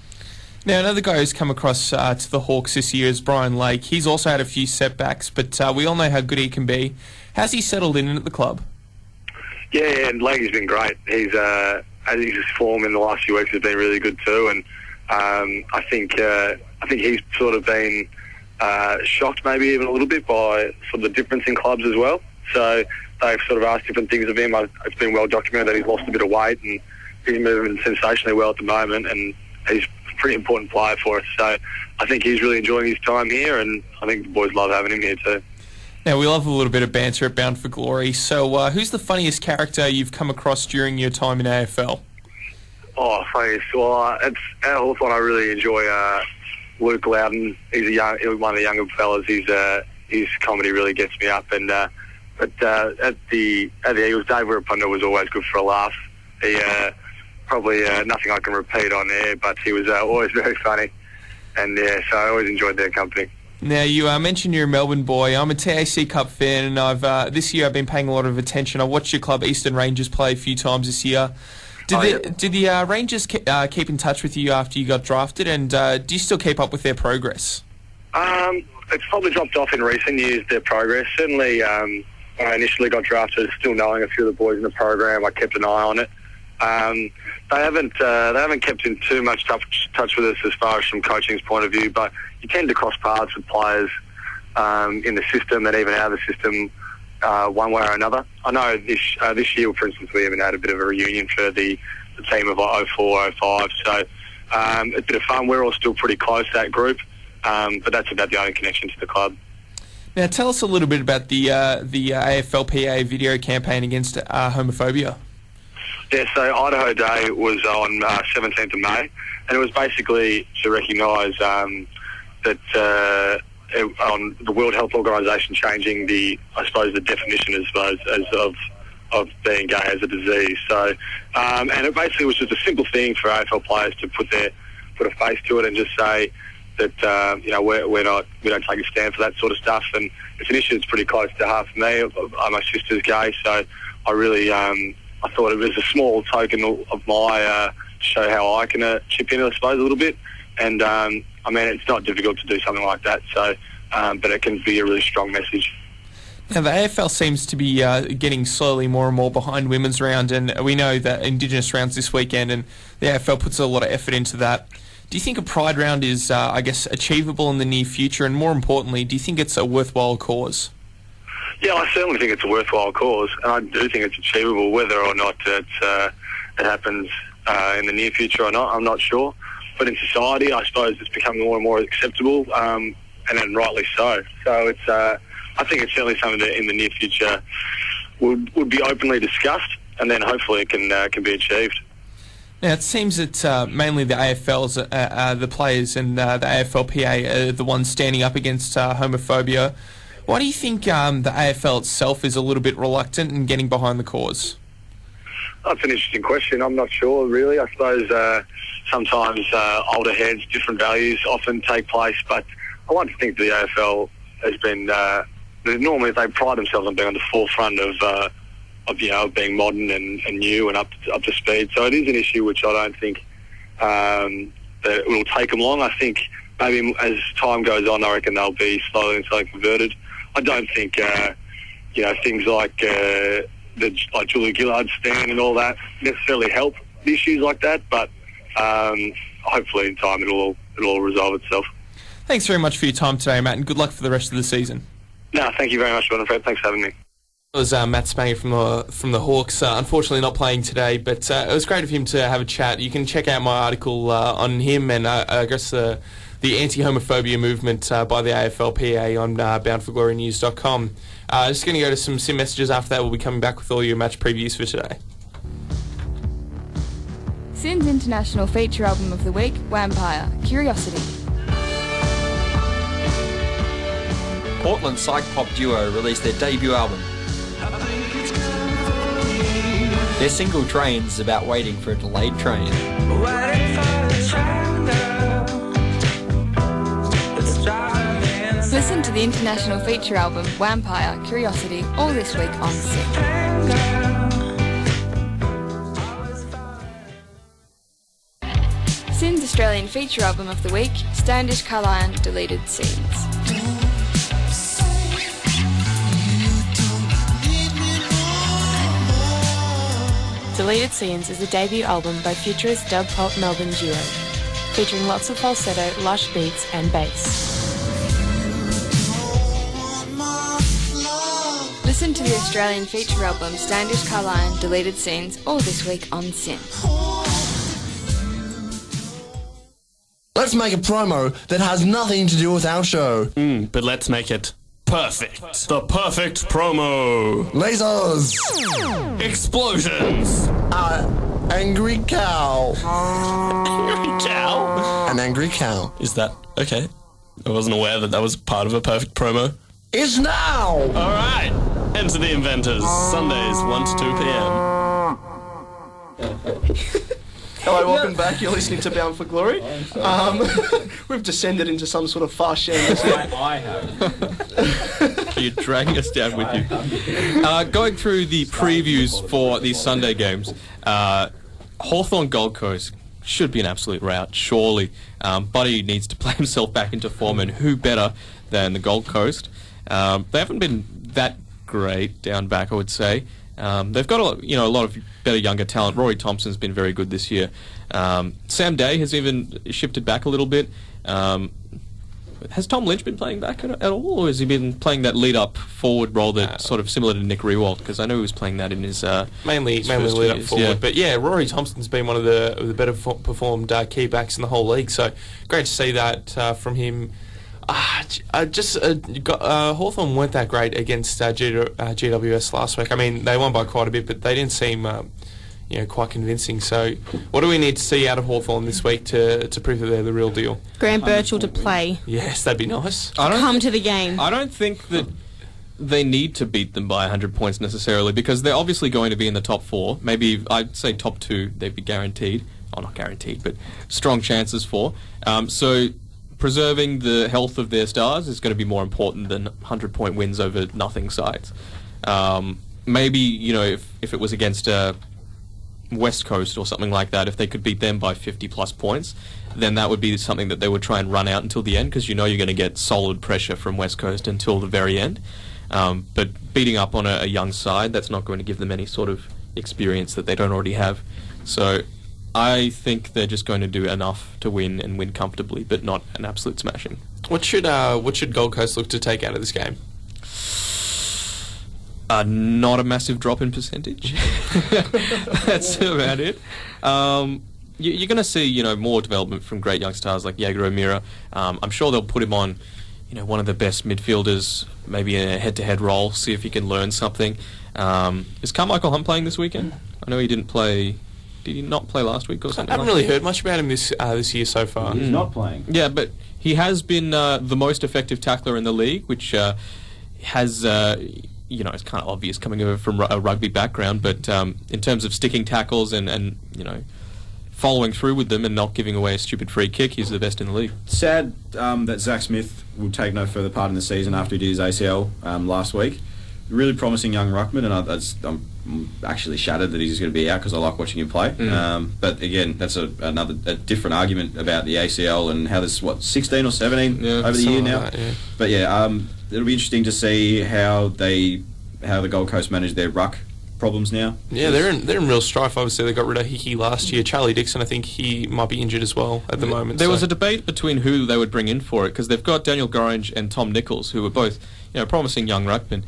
Now, another guy who's come across to the Hawks this year is Brian Lake. He's also had a few setbacks, but we all know how good he can be. How's he settled in at the club? Yeah, and Lake has been great. His form in the last few weeks has been really good too, and I think he's sort of been shocked maybe even a little bit by sort of the difference in clubs as well. So they've sort of asked different things of him. It's been well documented that he's lost a bit of weight and he's moving sensationally well at the moment, and he's a pretty important player for us. So I think he's really enjoying his time here, and I think the boys love having him here too. Now, we love a little bit of banter at Bound for Glory. So who's the funniest character you've come across during your time in AFL? Oh, funniest. Well, it's at Hawthorn I really enjoy Luke Loudon. He's one of the younger fellas. His comedy really gets me up. And but at the Eagles, Dave Wirapunda was always good for a laugh. He probably nothing I can repeat on air, but he was always very funny. And yeah, so I always enjoyed their company. Now, you mentioned you're a Melbourne boy. I'm a TAC Cup fan, and this year I've been paying a lot of attention. I watched your club, Eastern Rangers, play a few times this year. Did the Rangers keep in touch with you after you got drafted, and do you still keep up with their progress? It's probably dropped off in recent years, their progress. Certainly, when I initially got drafted, still knowing a few of the boys in the program, I kept an eye on it. They haven't kept in too much touch with us as far as from coaching's point of view, but you tend to cross paths with players in the system and even out of the system one way or another. I know this year, for instance, we even had a bit of a reunion for the team of 04, 05, so it's a bit of fun. We're all still pretty close, that group, but that's about the only connection to the club. Now, tell us a little bit about the AFLPA video campaign against homophobia. Yeah, so Idaho Day was on 17th of May, and it was basically to recognise that on the World Health Organisation changing the definition of being gay as a disease. So, and it basically was just a simple thing for AFL players to put a face to it and just say that we don't take a stand for that sort of stuff. And it's an issue that's pretty close to heart for me. My sister's gay, so I really I thought it was a small token of my to show how I can chip in, I suppose, a little bit. And I mean, it's not difficult to do something like that. So, but it can be a really strong message. Now, the AFL seems to be getting slowly more and more behind women's round, and we know that Indigenous round's this weekend, and the AFL puts a lot of effort into that. Do you think a Pride round is, achievable in the near future? And more importantly, do you think it's a worthwhile cause? Yeah, I certainly think it's a worthwhile cause, and I do think it's achievable. Whether or not it happens in the near future or not, I'm not sure. But in society, I suppose it's becoming more and more acceptable, and then rightly so. So it's, I think it's certainly something that in the near future would be openly discussed, and then hopefully it can be achieved. Now, it seems that mainly the AFLs, the players and the AFLPA are the ones standing up against homophobia. Why do you think the AFL itself is a little bit reluctant in getting behind the cause? That's an interesting question. I'm not sure, really. I suppose sometimes older heads, different values often take place, but I like to think the AFL has been... normally they pride themselves on being on the forefront of being modern and new and up to speed. So it is an issue which I don't think that it will take them long. I think maybe as time goes on, I reckon they'll be slowly and slowly converted. I don't think things like Julia Gillard's stand and all that necessarily help issues like that. But hopefully in time it'll all resolve itself. Thanks very much for your time today, Matt, and good luck for the rest of the season. No, thank you very much, John and Fred. Thanks for having me. It was Matt Spangher from the Hawks. Unfortunately not playing today, but it was great of him to have a chat. You can check out my article on him and I guess the anti-homophobia movement by the AFLPA on boundforglorynews.com. Just going to go to some sim messages. After that, we'll be coming back with all your match previews for today. Sin's international feature album of the week, Vampire, Curiosity. Portland psych pop duo released their debut album. Their single Trains is about waiting for a delayed train. The Listen to the international feature album Vampire Curiosity all this week on SYN. SYN's Australian feature album of the week, Standish Carlyon Deleted Scenes. Deleted Scenes is a debut album by futurist dub pop Melbourne duo, featuring lots of falsetto, lush beats and bass. Listen to the Australian feature album Standish Carlyon Deleted Scenes all this week on SYN. Let's make a promo that has nothing to do with our show. But let's make it perfect. The perfect promo. Lasers. Explosions. Angry cow. Angry cow? An angry cow. Is that okay? I wasn't aware that was part of a perfect promo. It's now! Alright. Enter the Inventors. Sundays, 1 to 2 p.m. Hello, welcome back. You're listening to Bound for Glory. We've descended into some sort of fast shameless. I have. You're dragging us down with you. Going through the previews for these Sunday games, Hawthorn Gold Coast should be an absolute rout, surely. Buddy needs to play himself back into form, and who better than the Gold Coast? They haven't been that great down back, I would say. They've got a lot of better younger talent. Rory Thompson's been very good this year. Sam Day has even shifted back a little bit. Has Tom Lynch been playing back at all, or has he been playing that lead-up forward role that's sort of similar to Nick Riewoldt? Because I know he was playing that in his mainly lead-up forward. But yeah, Rory Thompson's been one of the better performed key backs in the whole league. So great to see that from him. Hawthorn weren't that great against GWS last week. I mean, they won by quite a bit, but they didn't seem quite convincing. So what do we need to see out of Hawthorn this week to prove that they're the real deal? Grant Birchall to play. Yes, that'd be nice. Come to the game. I don't think that they need to beat them by 100 points necessarily, because they're obviously going to be in the top 4. Maybe I'd say top 2 they'd be guaranteed. Oh, not guaranteed, but strong chances for. So preserving the health of their stars is going to be more important than 100-point wins over nothing sides. Maybe, if it was against West Coast or something like that, if they could beat them by 50-plus points, then that would be something that they would try and run out until the end, because you're going to get solid pressure from West Coast until the very end. But beating up on a young side, that's not going to give them any sort of experience that they don't already have. So I think they're just going to do enough to win and win comfortably, but not an absolute smashing. What should Gold Coast look to take out of this game? Not a massive drop in percentage. That's about it. You're going to see, more development from great young stars like Jaeger O'Meara. I'm sure they'll put him on, one of the best midfielders, maybe in a head-to-head role, see if he can learn something. Is Carmichael Hunt playing this weekend? I know he didn't play. Did he not play last week or something? I haven't really heard much about him this year so far. He's not playing. Yeah, but he has been the most effective tackler in the league, which has, it's kind of obvious coming over from a rugby background, but in terms of sticking tackles and following through with them and not giving away a stupid free kick, he's the best in the league. Sad that Zach Smith will take no further part in the season after he did his ACL last week. Really promising young ruckman, and I'm actually shattered that he's going to be out, because I like watching him play. But again, that's a different argument about the ACL and how there's 16 or 17 over the year now. That, yeah. But yeah, it'll be interesting to see how the Gold Coast manage their ruck problems now. Yeah, they're in real strife. Obviously, they got rid of Hickey last year. Charlie Dixon, I think he might be injured as well at the moment. There was a debate between who they would bring in for it, because they've got Daniel Gorringe and Tom Nichols, who are both promising young ruckmen.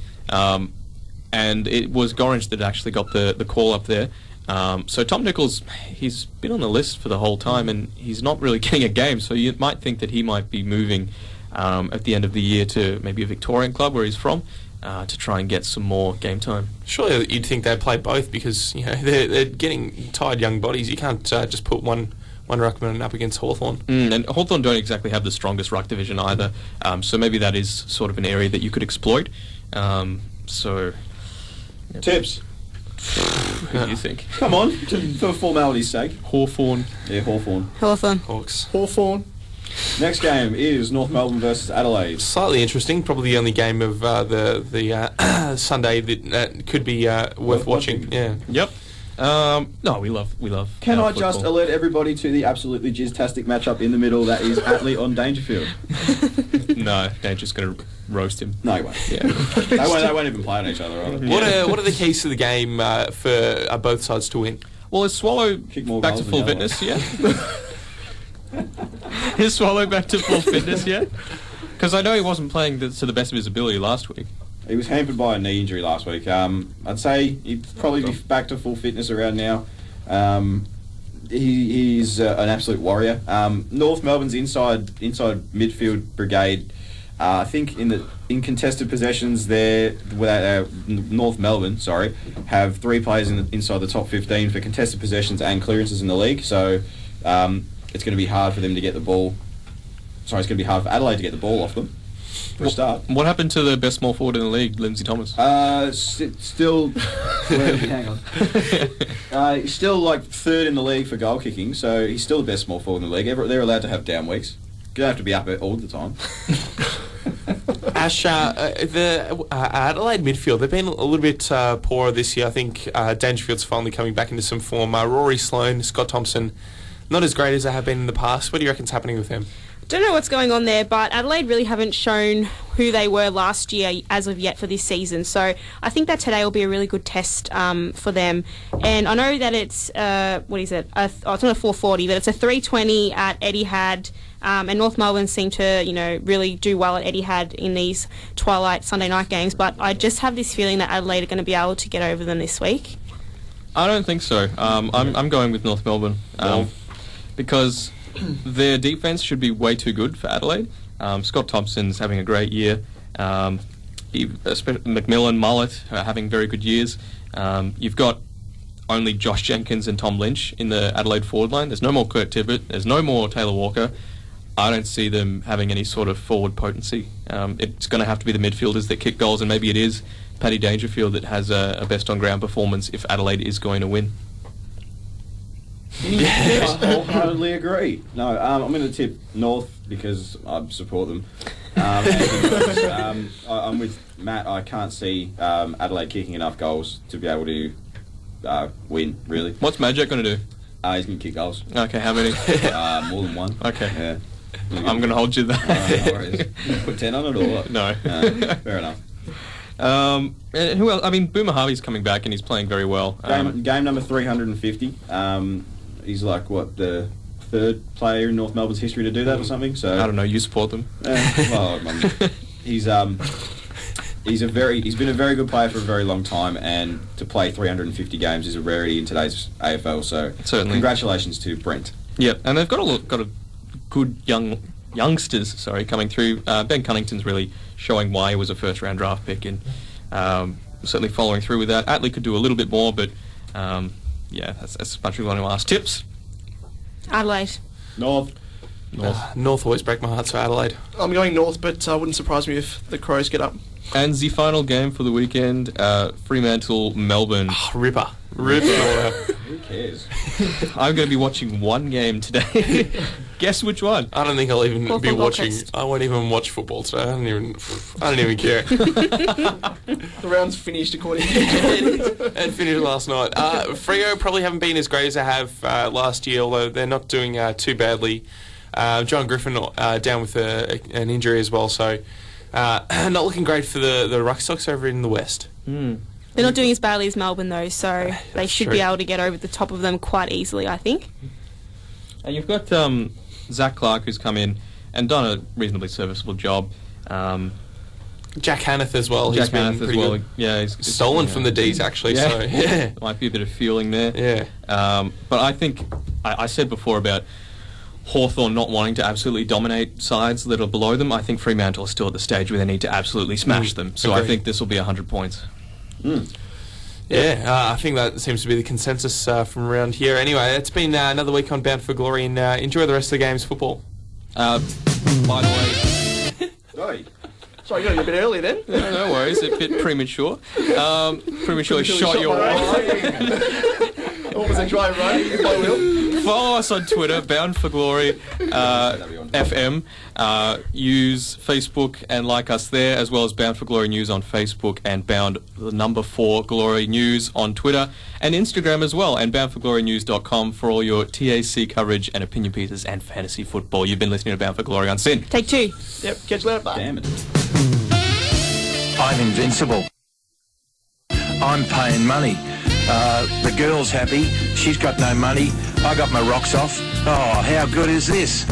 And it was Gorringe that actually got the call up there. So Tom Nichols, he's been on the list for the whole time, and he's not really getting a game, so you might think that he might be moving at the end of the year to maybe a Victorian club where he's from, to try and get some more game time. Surely you'd think they'd play both, because they're getting tired young bodies. You can't just put one ruckman up against Hawthorn. And Hawthorn don't exactly have the strongest ruck division either, so maybe that is sort of an area that you could exploit. Tips. Who do you think? Come on, for formality's sake. Hawthorn. Yeah, Hawthorn. Hawthorn. Hawks. Hawthorn. Next game is North Melbourne versus Adelaide. Slightly interesting. Probably the only game of the Sunday that could be worth watching. Yeah. Yep. No, we love. Can I football. just alert everybody to the absolutely jizz-tastic matchup in the middle? That is Atley on Dangerfield. No, Danger's going to roast him. No, he won't. Yeah. they won't even play on each other. Right? What are the keys to the game for both sides to win? Well, is Swallow back to full fitness yet? Is Swallow back to full fitness yet? Because I know he wasn't playing to the best of his ability last week. He was hampered by a knee injury last week. I'd say he'd probably be back to full fitness around now. He's an absolute warrior. North Melbourne's inside midfield brigade. I think in contested possessions, North Melbourne, have 3 players inside the top 15 for contested possessions and clearances in the league. So it's going to be hard for them to get the ball. Sorry, it's going to be hard for Adelaide to get the ball off them. For a start. What happened to the best small forward in the league, Lindsay Thomas? Still, hang on. He's still like 3rd in the league for goal kicking, so he's still the best small forward in the league. They're allowed to have down weeks. You don't have to be up all the time. Ash, the Adelaide midfield, they've been a little bit poorer this year. I think Dangerfield's finally coming back into some form. Rory Sloane, Scott Thompson, not as great as they have been in the past. What do you reckon's happening with them? Don't know what's going on there, but Adelaide really haven't shown who they were last year as of yet for this season. So I think that today will be a really good test for them. And I know that it's, it's not a 440, but it's a 320 at Etihad. And North Melbourne seem to, really do well at Etihad in these twilight Sunday night games. But I just have this feeling that Adelaide are going to be able to get over them this week. I don't think so. I'm going with North Melbourne because their defence should be way too good for Adelaide. Scott Thompson's having a great year. McMillan, Mullet are having very good years. You've got only Josh Jenkins and Tom Lynch in the Adelaide forward line. There's no more Kurt Tibbett. There's no more Taylor Walker. I don't see them having any sort of forward potency. It's going to have to be the midfielders that kick goals, and maybe it is Paddy Dangerfield that has a best on ground performance if Adelaide is going to win. Yes, I wholeheartedly agree. No, I'm going to tip North because I support them. I'm with Matt. I can't see Adelaide kicking enough goals to be able to win, really. What's Magic going to do? He's going to kick goals. Okay, how many? More than one. Okay. Yeah. I'm going to hold you to that. No worries. Put 10 on it or what? No. Fair enough. And who else? I mean, Boomer Harvey's coming back and he's playing very well. Game number 350. He's like, the 3rd player in North Melbourne's history to do that or something. So I don't know. You support them? He's been a very good player for a very long time, and to play 350 games is a rarity in today's AFL. So certainly, congratulations to Brent. Yep, and they've got a good youngsters coming through. Ben Cunnington's really showing why he was a first-round draft pick, and certainly following through with that. Atley could do a little bit more, but that's as much as we want to ask. Tips? Adelaide. North Always break my heart, so Adelaide. I'm going North, but wouldn't surprise me if the Crows get up. And the final game for the weekend, Fremantle, Melbourne. Ripper. Who cares? I'm going to be watching one game today. Guess which one? I don't think I'll even be watching. I won't even watch football today. I don't even care. The round's finished according to you. And finished last night. Freo probably haven't been as great as they have last year, although they're not doing too badly. John Griffin down with an injury as well, so not looking great for the Ruck Stocks over in the West. They're not doing as badly as Melbourne, though, so they should be able to get over the top of them quite easily, I think. And you've got Zach Clark, who's come in and done a reasonably serviceable job. Jack Hanneth as well. Jack He's been Hanneth as pretty well. good. Yeah, he's stolen from the D's actually. Yeah. So yeah, might be a bit of fueling there. Yeah. But I think I said before about Hawthorn not wanting to absolutely dominate sides that are below them. I think Fremantle is still at the stage where they need to absolutely smash them. So I think this will be 100 points. Yeah, I think that seems to be the consensus from around here. Anyway, it's been another week on Bound for Glory, and enjoy the rest of the game's football. By the way... Sorry, you got a bit early then. No worries, a bit premature. Prematurely shot your What was a dry run? Follow us on Twitter, Bound for Glory, and FM. Use Facebook and like us there, as well as Bound for Glory News on Facebook and Bound the number 4 Glory News on Twitter and Instagram as well, and boundforglorynews.com for all your TAC coverage and opinion pieces and fantasy football. You've been listening to Bound for Glory on SYN. Take 2. Yep, catch you later. Bye. Damn it. I'm invincible. I'm paying money. The girl's happy. She's got no money. I got my rocks off. Oh, how good is this?